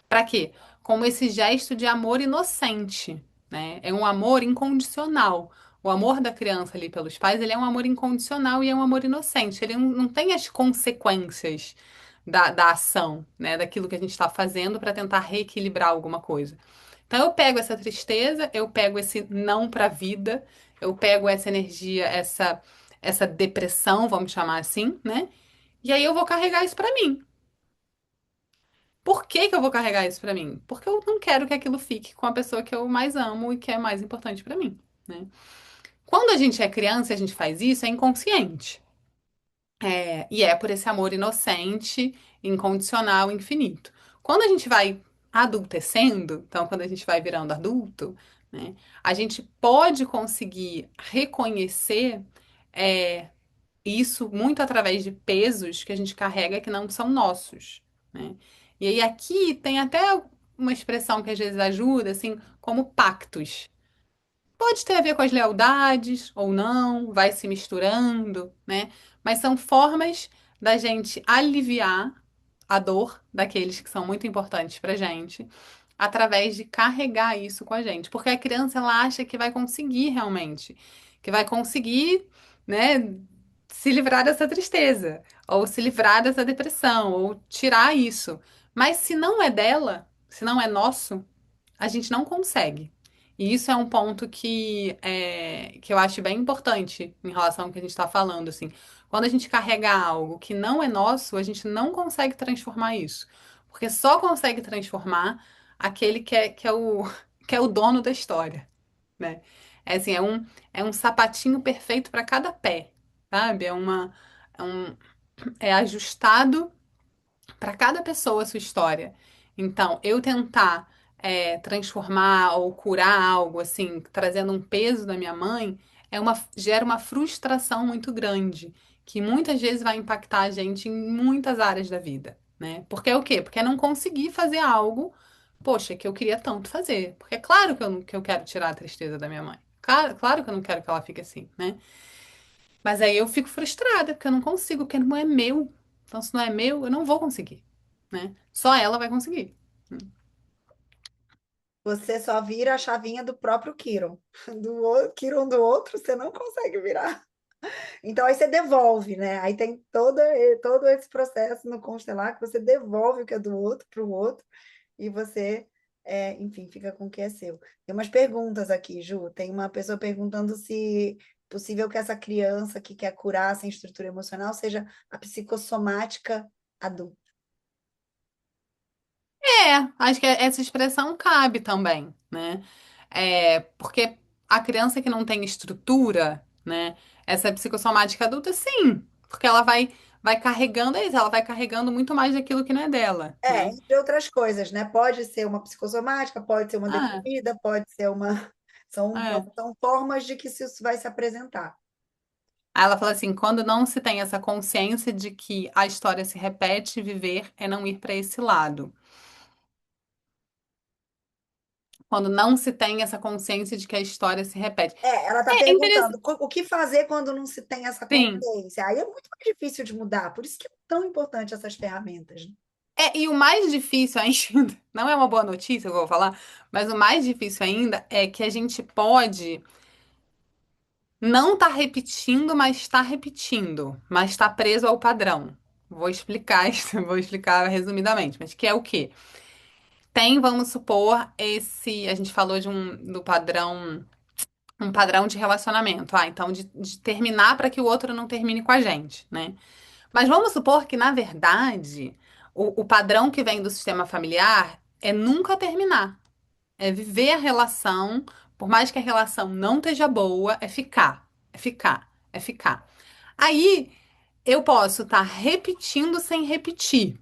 [SPEAKER 2] Para quê? Como esse gesto de amor inocente, né? É um amor incondicional. O amor da criança ali pelos pais, ele é um amor incondicional e é um amor inocente. Ele não tem as consequências da ação, né? Daquilo que a gente está fazendo para tentar reequilibrar alguma coisa. Então eu pego essa tristeza, eu pego esse não para a vida, eu pego essa energia, essa depressão, vamos chamar assim, né? E aí eu vou carregar isso para mim. Por que que eu vou carregar isso pra mim? Porque eu não quero que aquilo fique com a pessoa que eu mais amo e que é mais importante pra mim, né? Quando a gente é criança e a gente faz isso, é inconsciente. E é por esse amor inocente, incondicional, infinito. Quando a gente vai adultecendo, então quando a gente vai virando adulto, né, a gente pode conseguir reconhecer é, isso muito através de pesos que a gente carrega que não são nossos, né? E aí aqui tem até uma expressão que às vezes ajuda, assim, como pactos. Pode ter a ver com as lealdades ou não, vai se misturando, né? Mas são formas da gente aliviar a dor daqueles que são muito importantes pra gente, através de carregar isso com a gente. Porque a criança ela acha que vai conseguir realmente, que vai conseguir, né, se livrar dessa tristeza, ou se livrar dessa depressão, ou tirar isso. Mas se não é dela, se não é nosso, a gente não consegue. E isso é um ponto que eu acho bem importante em relação ao que a gente está falando, assim. Quando a gente carrega algo que não é nosso, a gente não consegue transformar isso. Porque só consegue transformar aquele que é o dono da história, né? É assim, é um sapatinho perfeito para cada pé, sabe? É, um, é ajustado para cada pessoa a sua história. Então, eu tentar transformar ou curar algo assim, trazendo um peso da minha mãe, gera uma frustração muito grande, que muitas vezes vai impactar a gente em muitas áreas da vida, né? Porque é o quê? Porque é não conseguir fazer algo, poxa, que eu queria tanto fazer. Porque é claro que eu quero tirar a tristeza da minha mãe. Claro que eu não quero que ela fique assim, né? Mas aí eu fico frustrada, porque eu não consigo, porque não é meu. Então, se não é meu, eu não vou conseguir, né? Só ela vai conseguir.
[SPEAKER 1] Você só vira a chavinha do próprio Kiron. Kiron do outro, você não consegue virar. Então, aí você devolve, né? Aí tem todo esse processo no constelar que você devolve o que é do outro para o outro e você, enfim, fica com o que é seu. Tem umas perguntas aqui, Ju. Tem uma pessoa perguntando se é possível que essa criança que quer curar sem estrutura emocional seja a psicossomática adulta.
[SPEAKER 2] Acho que essa expressão cabe também, né? Porque a criança que não tem estrutura, né? Essa psicossomática adulta, sim, porque ela vai vai carregando, é isso, ela vai carregando muito mais daquilo que não é dela,
[SPEAKER 1] É,
[SPEAKER 2] né?
[SPEAKER 1] entre outras coisas, né? Pode ser uma psicossomática, pode ser uma
[SPEAKER 2] Ah,
[SPEAKER 1] deprimida, pode ser uma. São,
[SPEAKER 2] é.
[SPEAKER 1] são formas de que isso vai se apresentar.
[SPEAKER 2] Aí ela fala assim: quando não se tem essa consciência de que a história se repete, viver é não ir para esse lado. Quando não se tem essa consciência de que a história se repete.
[SPEAKER 1] É, ela está
[SPEAKER 2] É interessante.
[SPEAKER 1] perguntando o que fazer quando não se tem essa
[SPEAKER 2] Sim.
[SPEAKER 1] consciência. Aí é muito mais difícil de mudar, por isso que é tão importante essas ferramentas, né?
[SPEAKER 2] E o mais difícil ainda, não é uma boa notícia, eu vou falar, mas o mais difícil ainda é que a gente pode não estar repetindo, mas está repetindo, mas está preso ao padrão. Vou explicar isso, vou explicar resumidamente, mas que é o quê? Tem, vamos supor, a gente falou do padrão, um padrão de relacionamento. Ah, então de terminar para que o outro não termine com a gente, né? Mas vamos supor que, na verdade, o padrão que vem do sistema familiar é nunca terminar. É viver a relação, por mais que a relação não esteja boa, é ficar, é ficar, é ficar. Aí eu posso estar repetindo sem repetir.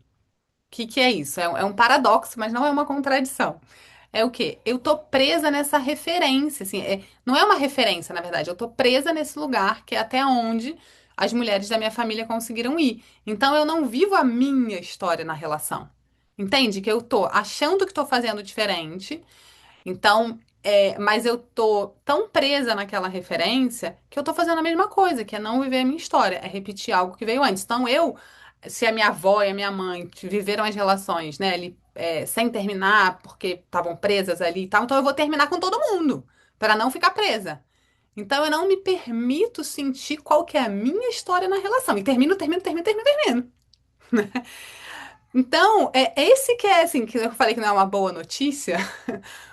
[SPEAKER 2] O que é isso? É um paradoxo, mas não é uma contradição. É o quê? Eu tô presa nessa referência, assim, não é uma referência, na verdade, eu tô presa nesse lugar que é até onde as mulheres da minha família conseguiram ir. Então eu não vivo a minha história na relação. Entende? Que eu tô achando que tô fazendo diferente, então, mas eu tô tão presa naquela referência que eu tô fazendo a mesma coisa, que é não viver a minha história, é repetir algo que veio antes. Então, se a minha avó e a minha mãe viveram as relações, né, ali, sem terminar, porque estavam presas ali e tal, então eu vou terminar com todo mundo, para não ficar presa. Então, eu não me permito sentir qual que é a minha história na relação. E termino, termino, termino, termino, termino. Então, é esse que é, assim, que eu falei que não é uma boa notícia,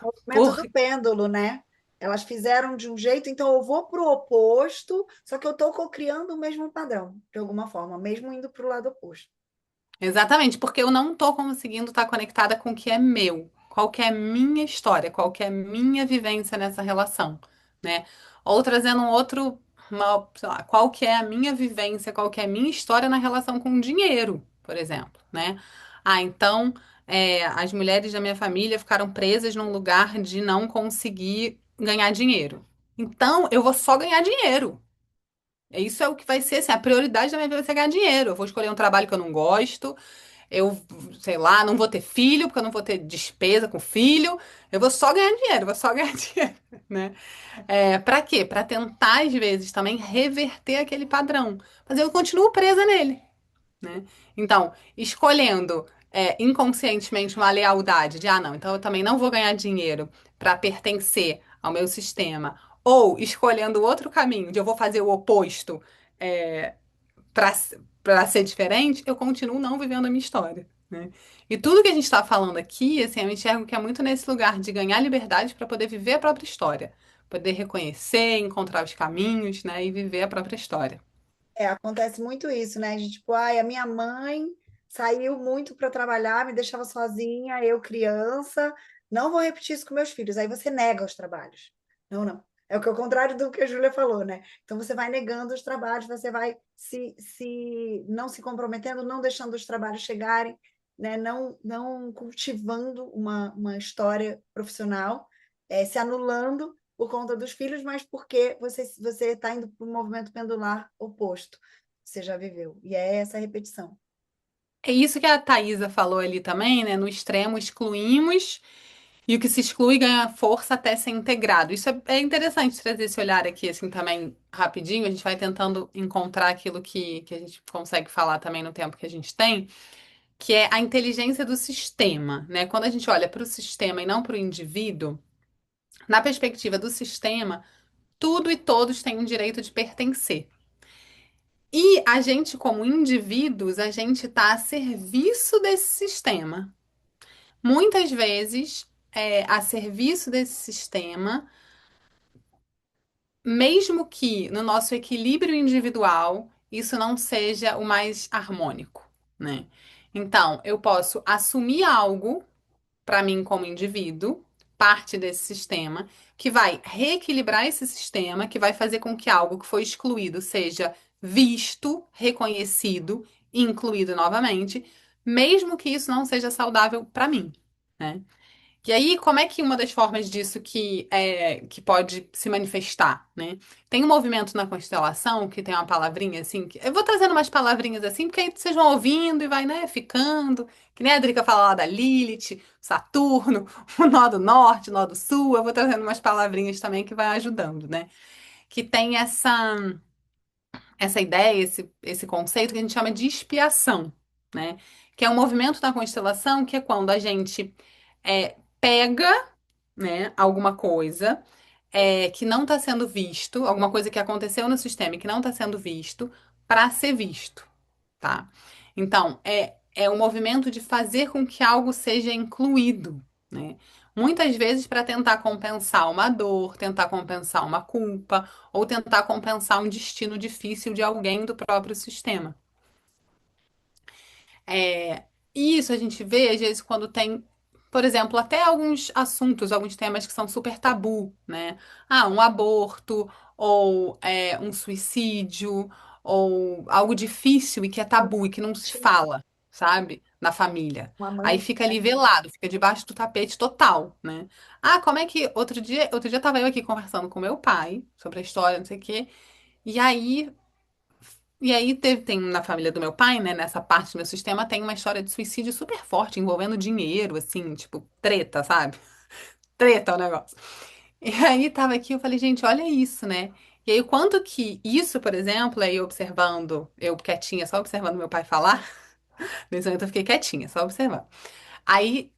[SPEAKER 1] Movimento
[SPEAKER 2] por
[SPEAKER 1] do pêndulo, né? Elas fizeram de um jeito, então eu vou para o oposto, só que eu estou cocriando o mesmo padrão, de alguma forma, mesmo indo para o lado oposto.
[SPEAKER 2] Exatamente, porque eu não tô conseguindo estar conectada com o que é meu, qual que é a minha história, qual que é a minha vivência nessa relação, né? Ou trazendo sei lá, qual que é a minha vivência, qual que é a minha história na relação com o dinheiro, por exemplo, né? Ah, então, as mulheres da minha família ficaram presas num lugar de não conseguir ganhar dinheiro. Então, eu vou só ganhar dinheiro. Isso é o que vai ser, assim, a prioridade da minha vida vai ser ganhar dinheiro. Eu vou escolher um trabalho que eu não gosto, eu, sei lá, não vou ter filho, porque eu não vou ter despesa com filho. Eu vou só ganhar dinheiro, vou só ganhar dinheiro, né? Pra quê? Pra tentar, às vezes, também reverter aquele padrão. Mas eu continuo presa nele, né? Então, escolhendo inconscientemente uma lealdade de, ah, não, então eu também não vou ganhar dinheiro pra pertencer ao meu sistema. Ou escolhendo outro caminho, de eu vou fazer o oposto, é, para para ser diferente, eu continuo não vivendo a minha história, né? E tudo que a gente está falando aqui, assim, eu enxergo que é muito nesse lugar de ganhar liberdade para poder viver a própria história, poder reconhecer, encontrar os caminhos, né, e viver a própria história.
[SPEAKER 1] É, acontece muito isso, né? De tipo, ai, a minha mãe saiu muito para trabalhar, me deixava sozinha, eu criança, não vou repetir isso com meus filhos. Aí você nega os trabalhos. Não, não. É o que é o contrário do que a Júlia falou, né? Então você vai negando os trabalhos, você vai se não se comprometendo, não deixando os trabalhos chegarem, né? Não cultivando uma história profissional, se anulando por conta dos filhos, mas porque você está indo para um movimento pendular oposto. Você já viveu. E é essa repetição.
[SPEAKER 2] É isso que a Thaisa falou ali também, né? No extremo excluímos e o que se exclui ganha força até ser integrado. Isso é interessante trazer esse olhar aqui, assim, também rapidinho. A gente vai tentando encontrar aquilo que a gente consegue falar também no tempo que a gente tem, que é a inteligência do sistema, né? Quando a gente olha para o sistema e não para o indivíduo, na perspectiva do sistema, tudo e todos têm o direito de pertencer. E a gente, como indivíduos, a gente está a serviço desse sistema. Muitas vezes, a serviço desse sistema, mesmo que no nosso equilíbrio individual isso não seja o mais harmônico, né? Então, eu posso assumir algo para mim como indivíduo, parte desse sistema, que vai reequilibrar esse sistema, que vai fazer com que algo que foi excluído seja visto, reconhecido incluído novamente, mesmo que isso não seja saudável para mim, né? E aí, como é que uma das formas disso que pode se manifestar, né? Tem um movimento na constelação que tem uma palavrinha assim, eu vou trazendo umas palavrinhas assim, porque aí vocês vão ouvindo e vai, né, ficando. Que nem a Drica fala lá da Lilith, Saturno, o nó do norte, o nó do sul, eu vou trazendo umas palavrinhas também que vai ajudando, né? Que tem essa ideia, esse conceito que a gente chama de expiação, né? Que é um movimento da constelação que é quando a gente pega, né, alguma coisa que não está sendo visto, alguma coisa que aconteceu no sistema e que não está sendo visto, para ser visto, tá? Então, é um movimento de fazer com que algo seja incluído, né? Muitas vezes para tentar compensar uma dor, tentar compensar uma culpa, ou tentar compensar um destino difícil de alguém do próprio sistema. É, e isso a gente vê, às vezes, quando tem, por exemplo, até alguns assuntos, alguns temas que são super tabu, né? Ah, um aborto, ou um suicídio, ou algo difícil e que é tabu e que não se fala, sabe? Na família.
[SPEAKER 1] Uma
[SPEAKER 2] Aí
[SPEAKER 1] mãe,
[SPEAKER 2] fica ali velado, fica debaixo do tapete total, né? Ah, como é que. Outro dia tava eu aqui conversando com meu pai sobre a história, não sei o quê. E aí tem na família do meu pai, né, nessa parte do meu sistema, tem uma história de suicídio super forte, envolvendo dinheiro, assim, tipo, treta, sabe? Treta o negócio. E aí tava aqui, eu falei, gente, olha isso, né? E aí, o quanto que isso, por exemplo, aí observando, eu quietinha, só observando meu pai falar, nesse momento eu fiquei quietinha, só observando. Aí,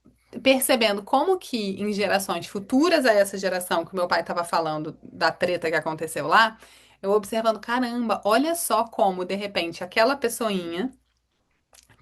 [SPEAKER 2] percebendo como que em gerações futuras a essa geração que o meu pai estava falando da treta que aconteceu lá, eu observando, caramba, olha só como, de repente, aquela pessoinha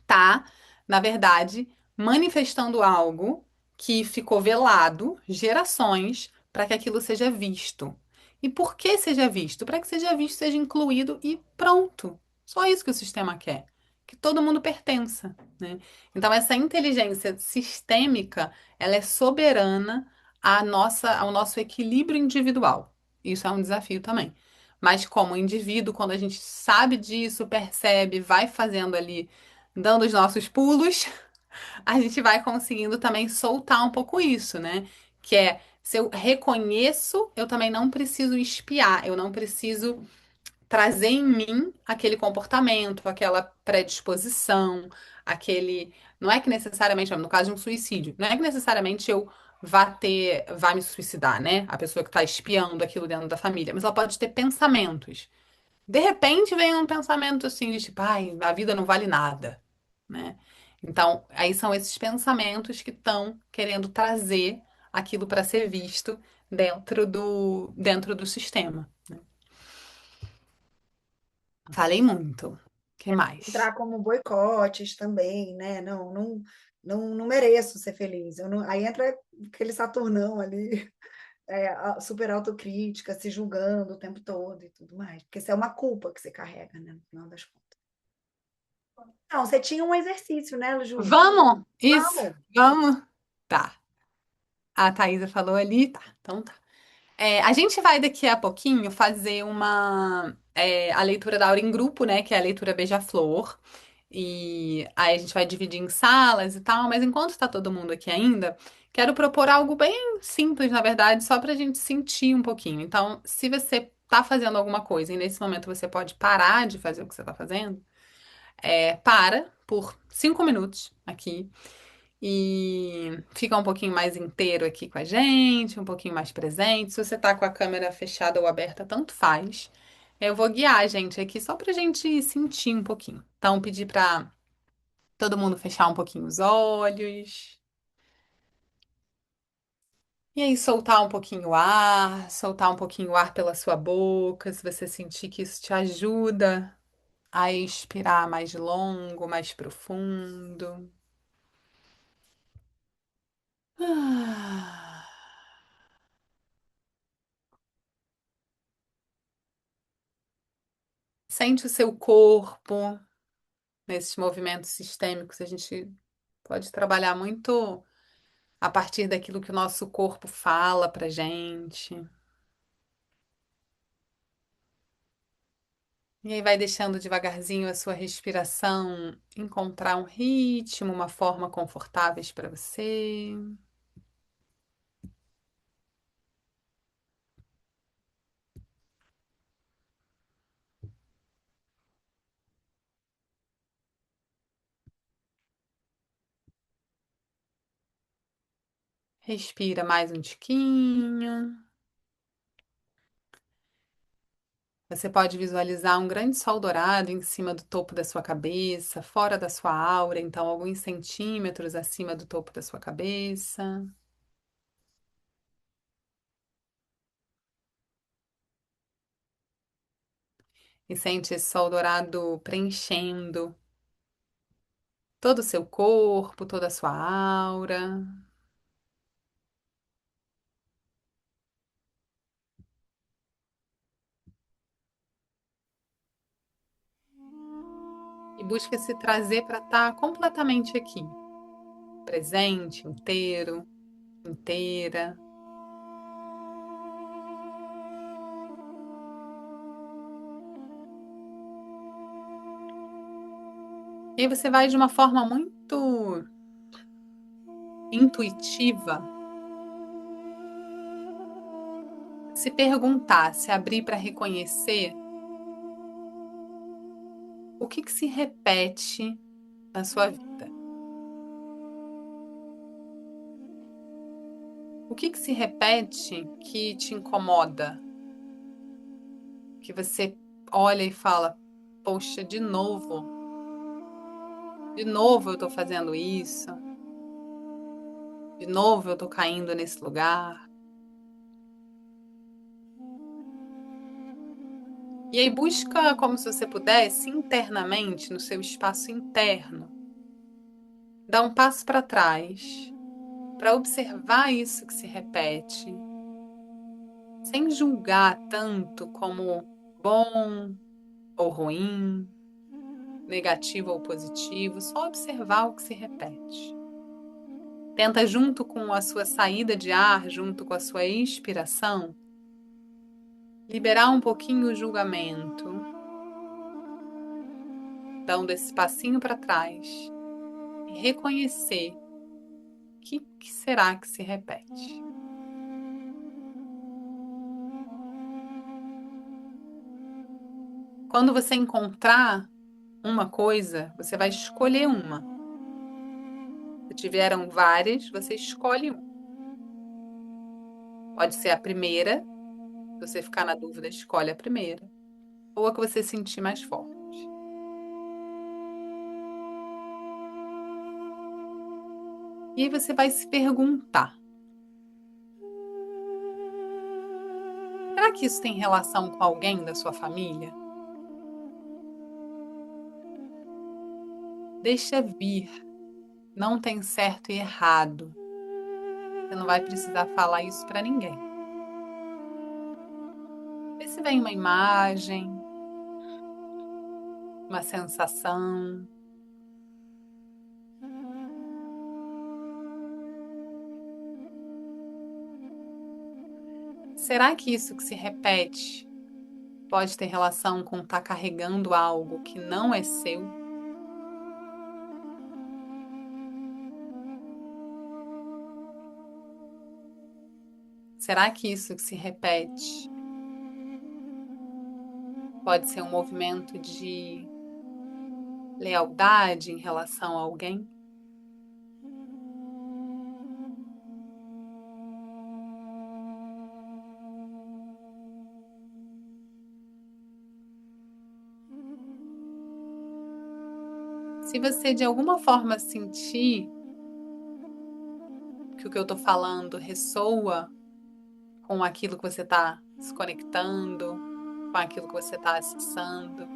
[SPEAKER 2] tá, na verdade, manifestando algo que ficou velado gerações para que aquilo seja visto. E por que seja visto? Para que seja visto, seja incluído e pronto. Só isso que o sistema quer. Que todo mundo pertença, né? Então, essa inteligência sistêmica, ela é soberana ao nosso equilíbrio individual. Isso é um desafio também. Mas como indivíduo, quando a gente sabe disso, percebe, vai fazendo ali dando os nossos pulos, a gente vai conseguindo também soltar um pouco isso, né? Que é, se eu reconheço, eu também não preciso espiar, eu não preciso trazer em mim aquele comportamento, aquela predisposição, aquele. Não é que necessariamente, no caso de um suicídio, não é que necessariamente eu vá me suicidar, né? A pessoa que está espiando aquilo dentro da família, mas ela pode ter pensamentos. De repente vem um pensamento assim de tipo, ai, a vida não vale nada, né? Então, aí são esses pensamentos que estão querendo trazer aquilo para ser visto dentro do sistema. Falei muito. O que mais?
[SPEAKER 1] entrar como boicotes também, né? Não mereço ser feliz. Eu não, aí entra aquele Saturnão ali, super autocrítica, se julgando o tempo todo e tudo mais. Porque isso é uma culpa que você carrega, né? No final das contas. Não, você tinha um exercício, né, Ju?
[SPEAKER 2] Vamos? Isso,
[SPEAKER 1] Vamos.
[SPEAKER 2] vamos. Tá. A Thaisa falou ali, tá. Então tá. A gente vai daqui a pouquinho fazer a leitura da aura em grupo, né? Que é a leitura Beija-Flor. E aí a gente vai dividir em salas e tal, mas enquanto está todo mundo aqui ainda, quero propor algo bem simples, na verdade, só para a gente sentir um pouquinho. Então, se você está fazendo alguma coisa e nesse momento você pode parar de fazer o que você está fazendo, para por 5 minutos aqui e fica um pouquinho mais inteiro aqui com a gente, um pouquinho mais presente. Se você tá com a câmera fechada ou aberta, tanto faz. Eu vou guiar a gente aqui só pra gente sentir um pouquinho. Então, pedir pra todo mundo fechar um pouquinho os olhos. E aí, soltar um pouquinho o ar, soltar um pouquinho o ar pela sua boca, se você sentir que isso te ajuda a expirar mais longo, mais profundo. Ah. Sente o seu corpo nesses movimentos sistêmicos. A gente pode trabalhar muito a partir daquilo que o nosso corpo fala pra gente. E aí vai deixando devagarzinho a sua respiração encontrar um ritmo, uma forma confortáveis para você. Respira mais um tiquinho. Você pode visualizar um grande sol dourado em cima do topo da sua cabeça, fora da sua aura, então alguns centímetros acima do topo da sua cabeça. E sente esse sol dourado preenchendo todo o seu corpo, toda a sua aura. E busca se trazer para estar completamente aqui, presente, inteiro, inteira. E aí você vai de uma forma muito intuitiva se perguntar, se abrir para reconhecer o que se repete na sua vida. O que se repete que te incomoda? Que você olha e fala, poxa, de novo eu tô fazendo isso, de novo eu tô caindo nesse lugar. E aí busca como se você pudesse internamente, no seu espaço interno, dar um passo para trás, para observar isso que se repete, sem julgar tanto como bom ou ruim, negativo ou positivo, só observar o que se repete. Tenta, junto com a sua saída de ar, junto com a sua expiração, liberar um pouquinho o julgamento, dando esse passinho para trás e reconhecer o que será que se repete. Quando você encontrar uma coisa, você vai escolher uma. Se tiveram várias, você escolhe uma. Pode ser a primeira, se você ficar na dúvida, escolhe a primeira. Ou a que você sentir mais forte. E aí você vai se perguntar: será que isso tem relação com alguém da sua família? Deixa vir. Não tem certo e errado. Você não vai precisar falar isso para ninguém. Vê se vem uma imagem, uma sensação. Será que isso que se repete pode ter relação com estar carregando algo que não é seu? Será que isso que se repete pode ser um movimento de lealdade em relação a alguém? Se você de alguma forma sentir que o que eu estou falando ressoa com aquilo que você está se conectando, com aquilo que você está acessando,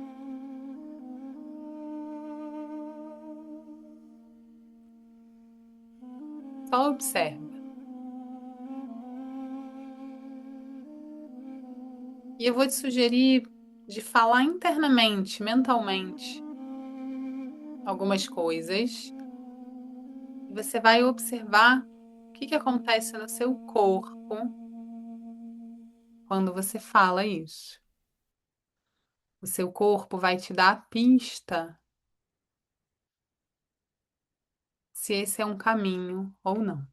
[SPEAKER 2] só observa. E eu vou te sugerir de falar internamente, mentalmente, algumas coisas. E você vai observar o que acontece no seu corpo quando você fala isso. O seu corpo vai te dar a pista se esse é um caminho ou não.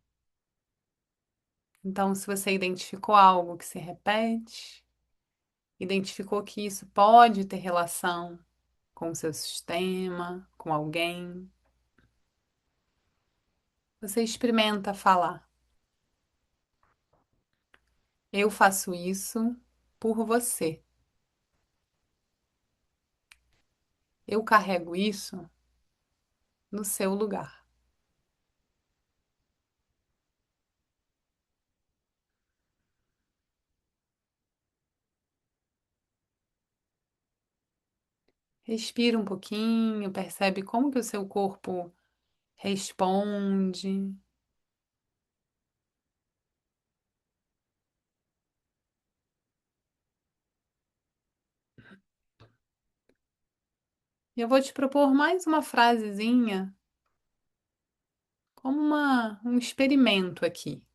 [SPEAKER 2] Então, se você identificou algo que se repete, identificou que isso pode ter relação com o seu sistema, com alguém, você experimenta falar: eu faço isso por você. Eu carrego isso no seu lugar. Respira um pouquinho, percebe como que o seu corpo responde. E eu vou te propor mais uma frasezinha, como um experimento aqui.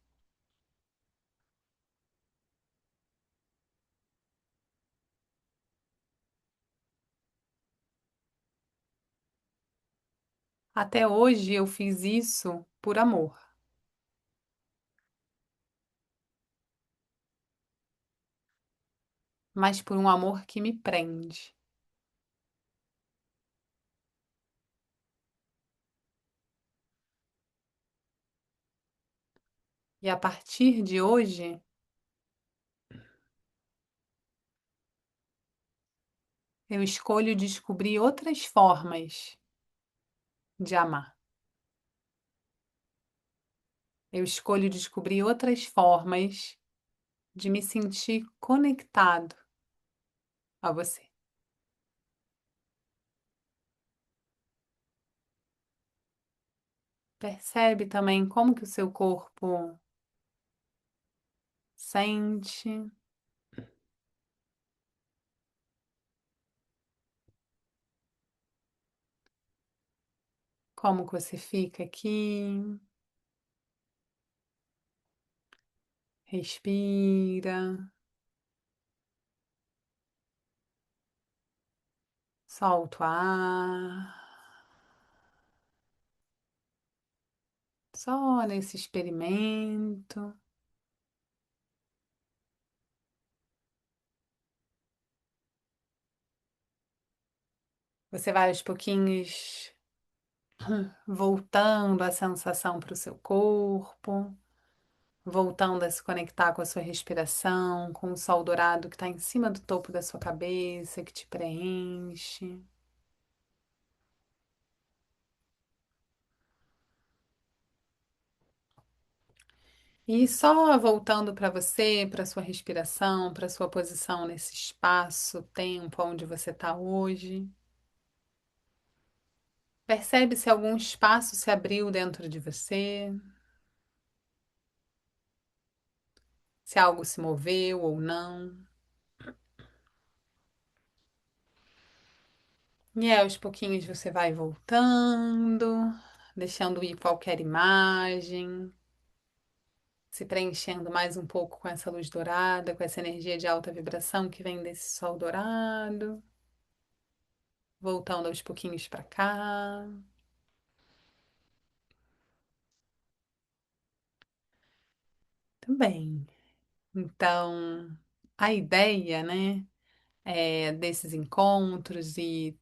[SPEAKER 2] Até hoje eu fiz isso por amor, mas por um amor que me prende. E a partir de hoje, eu escolho descobrir outras formas de amar. Eu escolho descobrir outras formas de me sentir conectado a você. Percebe também como que o seu corpo sente, como que você fica aqui. Respira, solta o ar. Só nesse experimento. Você vai aos pouquinhos voltando a sensação para o seu corpo, voltando a se conectar com a sua respiração, com o sol dourado que está em cima do topo da sua cabeça, que te preenche. E só voltando para você, para sua respiração, para sua posição nesse espaço, tempo onde você está hoje. Percebe se algum espaço se abriu dentro de você, se algo se moveu ou não. E aí, aos pouquinhos você vai voltando, deixando ir qualquer imagem, se preenchendo mais um pouco com essa luz dourada, com essa energia de alta vibração que vem desse sol dourado. Voltando aos pouquinhos para cá. Também. Então, a ideia, né, desses encontros e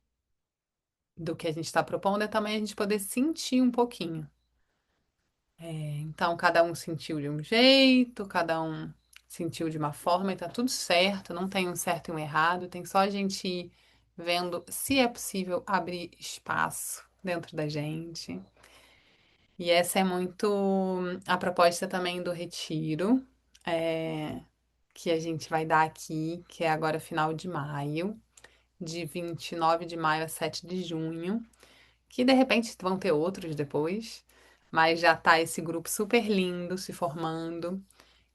[SPEAKER 2] do que a gente está propondo é também a gente poder sentir um pouquinho. Então, cada um sentiu de um jeito, cada um sentiu de uma forma e tá tudo certo, não tem um certo e um errado, tem só a gente ir vendo se é possível abrir espaço dentro da gente. E essa é muito a proposta também do retiro, é, que a gente vai dar aqui, que é agora final de maio, de 29 de maio a 7 de junho. Que de repente vão ter outros depois, mas já tá esse grupo super lindo se formando,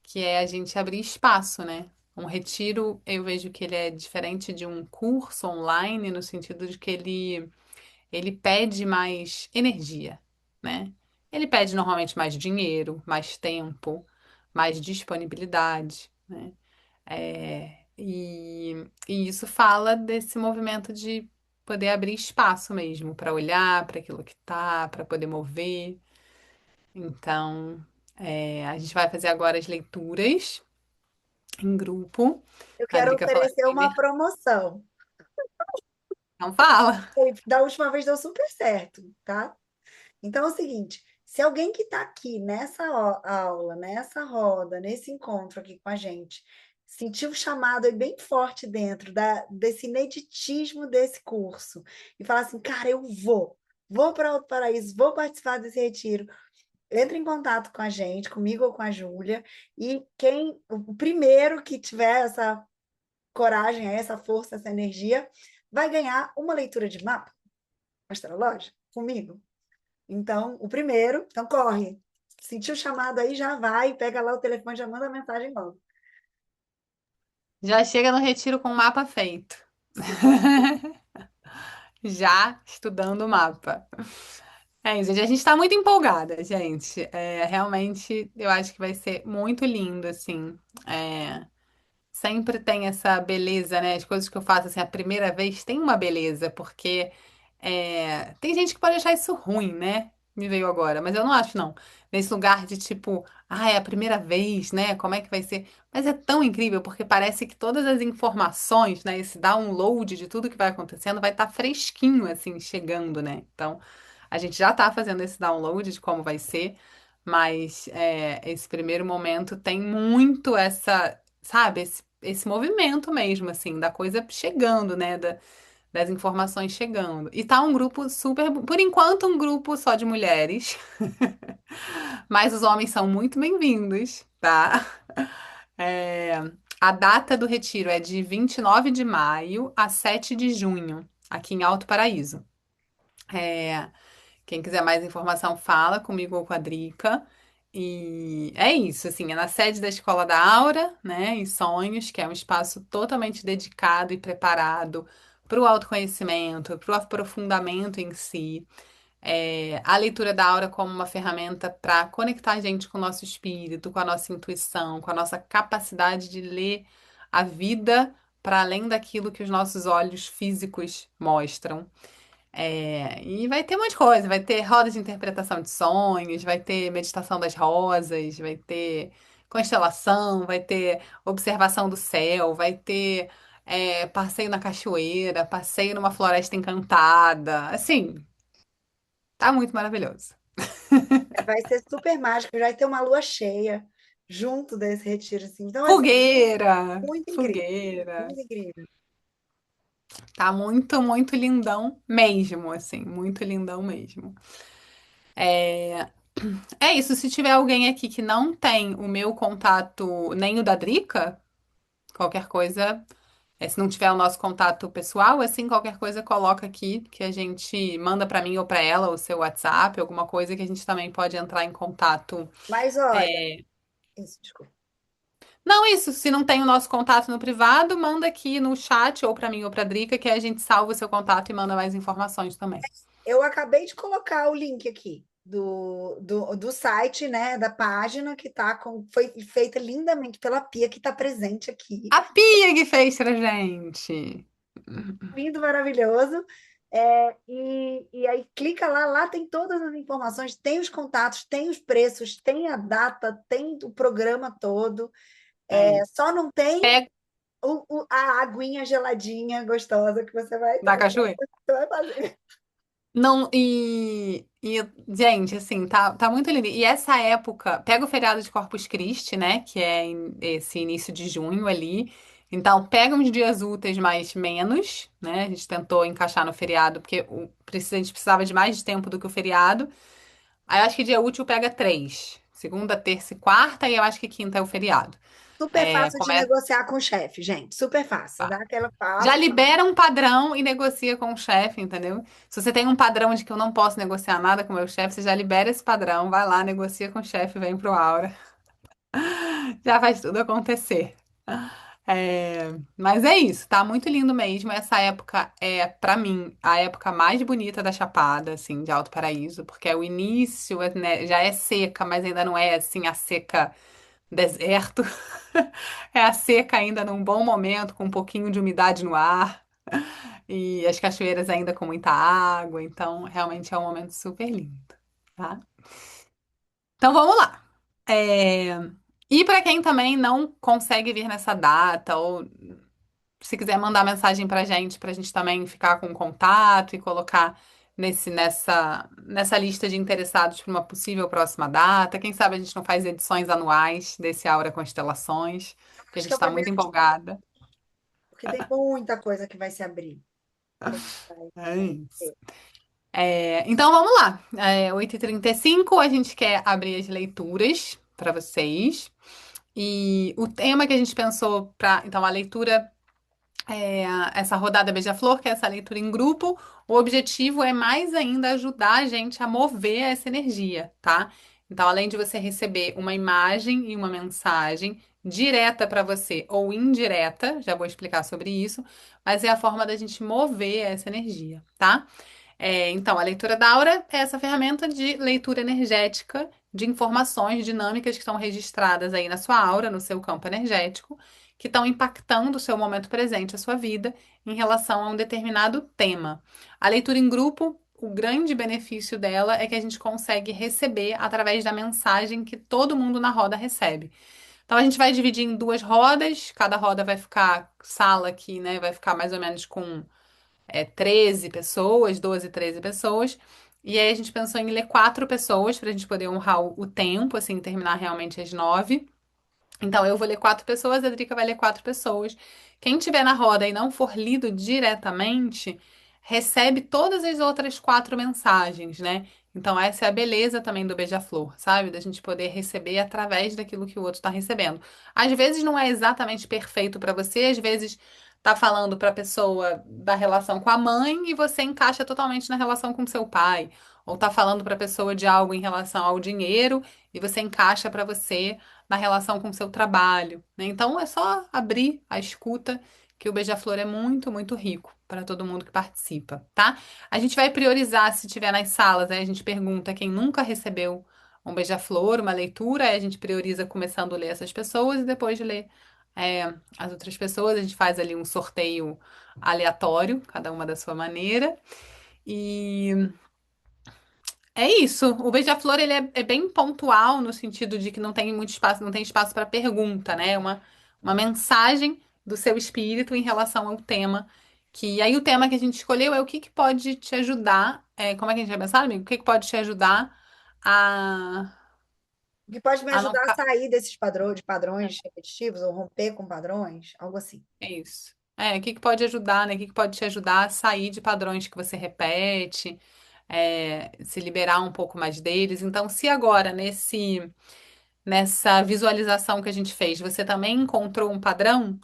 [SPEAKER 2] que é a gente abrir espaço, né? Um retiro, eu vejo que ele é diferente de um curso online, no sentido de que ele pede mais energia, né? Ele pede normalmente mais dinheiro, mais tempo, mais disponibilidade, né? E isso fala desse movimento de poder abrir espaço mesmo para olhar para aquilo que tá, para poder mover. Então, a gente vai fazer agora as leituras em grupo.
[SPEAKER 1] Eu
[SPEAKER 2] A
[SPEAKER 1] quero
[SPEAKER 2] Drica falou que
[SPEAKER 1] oferecer
[SPEAKER 2] vai
[SPEAKER 1] uma
[SPEAKER 2] ver.
[SPEAKER 1] promoção.
[SPEAKER 2] Não fala.
[SPEAKER 1] Da última vez deu super certo, tá? Então é o seguinte: se alguém que está aqui nessa aula, nessa roda, nesse encontro aqui com a gente, sentiu o chamado aí bem forte dentro desse ineditismo desse curso, e falar assim, cara, eu vou para o Paraíso, vou participar desse retiro, entre em contato com a gente, comigo ou com a Júlia, e o primeiro que tiver essa coragem, essa força, essa energia, vai ganhar uma leitura de mapa astrológico comigo. Então, o primeiro, então corre. Sentiu o chamado aí, já vai, pega lá o telefone, já manda a mensagem logo.
[SPEAKER 2] Já chega no retiro com o mapa feito. Já estudando o mapa. Gente, a gente tá muito empolgada, gente. Realmente, eu acho que vai ser muito lindo, assim. É, sempre tem essa beleza, né? As coisas que eu faço, assim, a primeira vez tem uma beleza, porque tem gente que pode achar isso ruim, né? Me veio agora, mas eu não acho, não. Nesse lugar de tipo, é a primeira vez, né? Como é que vai ser? Mas é tão incrível, porque parece que todas as informações, né? Esse download de tudo que vai acontecendo vai estar fresquinho, assim, chegando, né? Então, a gente já tá fazendo esse download de como vai ser, mas esse primeiro momento tem muito essa, sabe, esse movimento mesmo, assim, da coisa chegando, né? Das informações chegando. E tá um grupo super, por enquanto, um grupo só de mulheres, mas os homens são muito bem-vindos, tá? É, a data do retiro é de 29 de maio a 7 de junho, aqui em Alto Paraíso. É, quem quiser mais informação, fala comigo ou com a Drica. E é isso, assim, é na sede da Escola da Aura, né, e Sonhos, que é um espaço totalmente dedicado e preparado para o autoconhecimento, para o aprofundamento em si. A leitura da aura como uma ferramenta para conectar a gente com o nosso espírito, com a nossa intuição, com a nossa capacidade de ler a vida para além daquilo que os nossos olhos físicos mostram. E vai ter um monte de coisa, vai ter rodas de interpretação de sonhos, vai ter meditação das rosas, vai ter constelação, vai ter observação do céu, vai ter passeio na cachoeira, passeio numa floresta encantada. Assim, tá muito maravilhoso.
[SPEAKER 1] Vai ser super mágico, vai ter uma lua cheia junto desse retiro, assim. Então, vai ser
[SPEAKER 2] Fogueira,
[SPEAKER 1] muito incrível,
[SPEAKER 2] fogueira.
[SPEAKER 1] muito incrível.
[SPEAKER 2] Tá muito, muito lindão mesmo, assim, muito lindão mesmo. É isso, se tiver alguém aqui que não tem o meu contato, nem o da Drica, qualquer coisa, se não tiver o nosso contato pessoal, assim, qualquer coisa coloca aqui que a gente manda pra mim ou pra ela o seu WhatsApp, alguma coisa que a gente também pode entrar em contato.
[SPEAKER 1] Mas olha, isso, desculpa.
[SPEAKER 2] Não, isso, se não tem o nosso contato no privado, manda aqui no chat ou pra mim ou pra Drica que a gente salva o seu contato e manda mais informações também.
[SPEAKER 1] Eu acabei de colocar o link aqui do site, né, da página que foi feita lindamente pela Pia, que está presente aqui.
[SPEAKER 2] A Pia que fez pra gente.
[SPEAKER 1] Lindo, maravilhoso. E aí clica lá, lá tem todas as informações, tem os contatos, tem os preços, tem a data, tem o programa todo.
[SPEAKER 2] É isso.
[SPEAKER 1] Só não tem
[SPEAKER 2] Pega
[SPEAKER 1] a aguinha geladinha, gostosa que você vai
[SPEAKER 2] da
[SPEAKER 1] tomar,
[SPEAKER 2] cachoeira.
[SPEAKER 1] você vai fazer.
[SPEAKER 2] Não, gente, assim, tá muito lindo. E essa época, pega o feriado de Corpus Christi, né, que é esse início de junho ali. Então, pega uns dias úteis mais menos, né? A gente tentou encaixar no feriado, porque a gente precisava de mais tempo do que o feriado. Aí eu acho que dia útil pega três. Segunda, terça e quarta, e eu acho que quinta é o feriado.
[SPEAKER 1] Super fácil de
[SPEAKER 2] Começa.
[SPEAKER 1] negociar com o chefe, gente. Super fácil. Você dá aquele
[SPEAKER 2] Já
[SPEAKER 1] papo.
[SPEAKER 2] libera um padrão e negocia com o chefe, entendeu? Se você tem um padrão de que eu não posso negociar nada com o meu chefe, você já libera esse padrão, vai lá, negocia com o chefe, vem pro Aura. Já faz tudo acontecer. Mas é isso, tá muito lindo mesmo. Essa época é, pra mim, a época mais bonita da Chapada, assim, de Alto Paraíso, porque é o início, né, já é seca, mas ainda não é assim a seca deserto. É a seca ainda num bom momento, com um pouquinho de umidade no ar. E as cachoeiras ainda com muita água. Então, realmente é um momento super lindo, tá? Então, vamos lá. É, E para quem também não consegue vir nessa data, ou se quiser mandar mensagem para a gente também ficar com contato e colocar nessa lista de interessados para uma possível próxima data. Quem sabe a gente não faz edições anuais desse Aura Constelações, que a
[SPEAKER 1] Acho
[SPEAKER 2] gente
[SPEAKER 1] que é o
[SPEAKER 2] está muito
[SPEAKER 1] primeiro de tudo,
[SPEAKER 2] empolgada.
[SPEAKER 1] porque tem muita coisa que vai se abrir. Que a gente vai
[SPEAKER 2] É isso.
[SPEAKER 1] ter.
[SPEAKER 2] Então vamos lá. 8h35 a gente quer abrir as leituras para vocês. E o tema que a gente pensou para. Então, a leitura. Essa rodada Beija-Flor, que é essa leitura em grupo, o objetivo é mais ainda ajudar a gente a mover essa energia, tá? Então, além de você receber uma imagem e uma mensagem direta para você ou indireta, já vou explicar sobre isso, mas é a forma da gente mover essa energia, tá? Então, a leitura da aura é essa ferramenta de leitura energética de informações dinâmicas que estão registradas aí na sua aura, no seu campo energético, que estão impactando o seu momento presente, a sua vida, em relação a um determinado tema. A leitura em grupo, o grande benefício dela é que a gente consegue receber através da mensagem que todo mundo na roda recebe. Então, a gente vai dividir em duas rodas, cada roda vai ficar, sala aqui, né, vai ficar mais ou menos com 13 pessoas, 12, 13 pessoas. E aí a gente pensou em ler quatro pessoas para a gente poder honrar o tempo, assim, terminar realmente às 9. Então eu vou ler quatro pessoas, a Drica vai ler quatro pessoas. Quem tiver na roda e não for lido diretamente, recebe todas as outras quatro mensagens, né? Então essa é a beleza também do Beija-Flor, sabe? Da gente poder receber através daquilo que o outro está recebendo. Às vezes não é exatamente perfeito para você, às vezes tá falando para a pessoa da relação com a mãe e você encaixa totalmente na relação com seu pai. Ou tá falando para a pessoa de algo em relação ao dinheiro e você encaixa para você na relação com o seu trabalho, né? Então é só abrir a escuta que o Beija-Flor é muito, muito rico para todo mundo que participa, tá? A gente vai priorizar se tiver nas salas, aí a gente pergunta quem nunca recebeu um Beija-Flor, uma leitura, aí a gente prioriza começando a ler essas pessoas e depois de ler as outras pessoas, a gente faz ali um sorteio aleatório, cada uma da sua maneira. E é isso. O Beija-Flor ele é bem pontual no sentido de que não tem muito espaço, não tem espaço para pergunta, né? É uma mensagem do seu espírito em relação ao tema. Que aí o tema que a gente escolheu é o que que pode te ajudar. Como é que a gente vai pensar, amigo? O que que pode te ajudar a,
[SPEAKER 1] O que pode me
[SPEAKER 2] a não
[SPEAKER 1] ajudar a
[SPEAKER 2] ficar.
[SPEAKER 1] sair desses padrões repetitivos ou romper com padrões, algo assim.
[SPEAKER 2] É isso. O que que pode ajudar, né? O que que pode te ajudar a sair de padrões que você repete, se liberar um pouco mais deles. Então, se agora, nessa visualização que a gente fez, você também encontrou um padrão,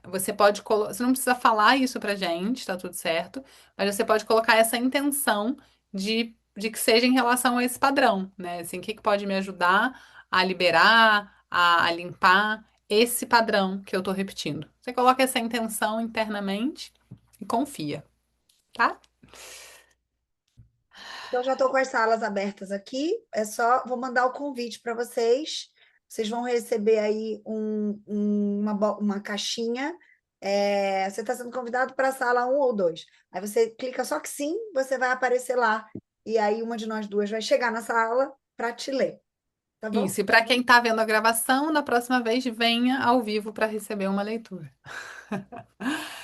[SPEAKER 2] você pode colocar. Você não precisa falar isso pra gente, tá tudo certo, mas você pode colocar essa intenção de que seja em relação a esse padrão, né? Assim, o que que pode me ajudar a liberar, a limpar esse padrão que eu tô repetindo. Você coloca essa intenção internamente e confia, tá?
[SPEAKER 1] Então, já estou com as salas abertas aqui. Vou mandar o convite para vocês. Vocês vão receber aí uma caixinha. Você está sendo convidado para a sala um ou 2. Aí você clica só que sim, você vai aparecer lá. E aí uma de nós duas vai chegar na sala para te ler, tá bom?
[SPEAKER 2] Isso, e para quem tá vendo a gravação, na próxima vez venha ao vivo para receber uma leitura.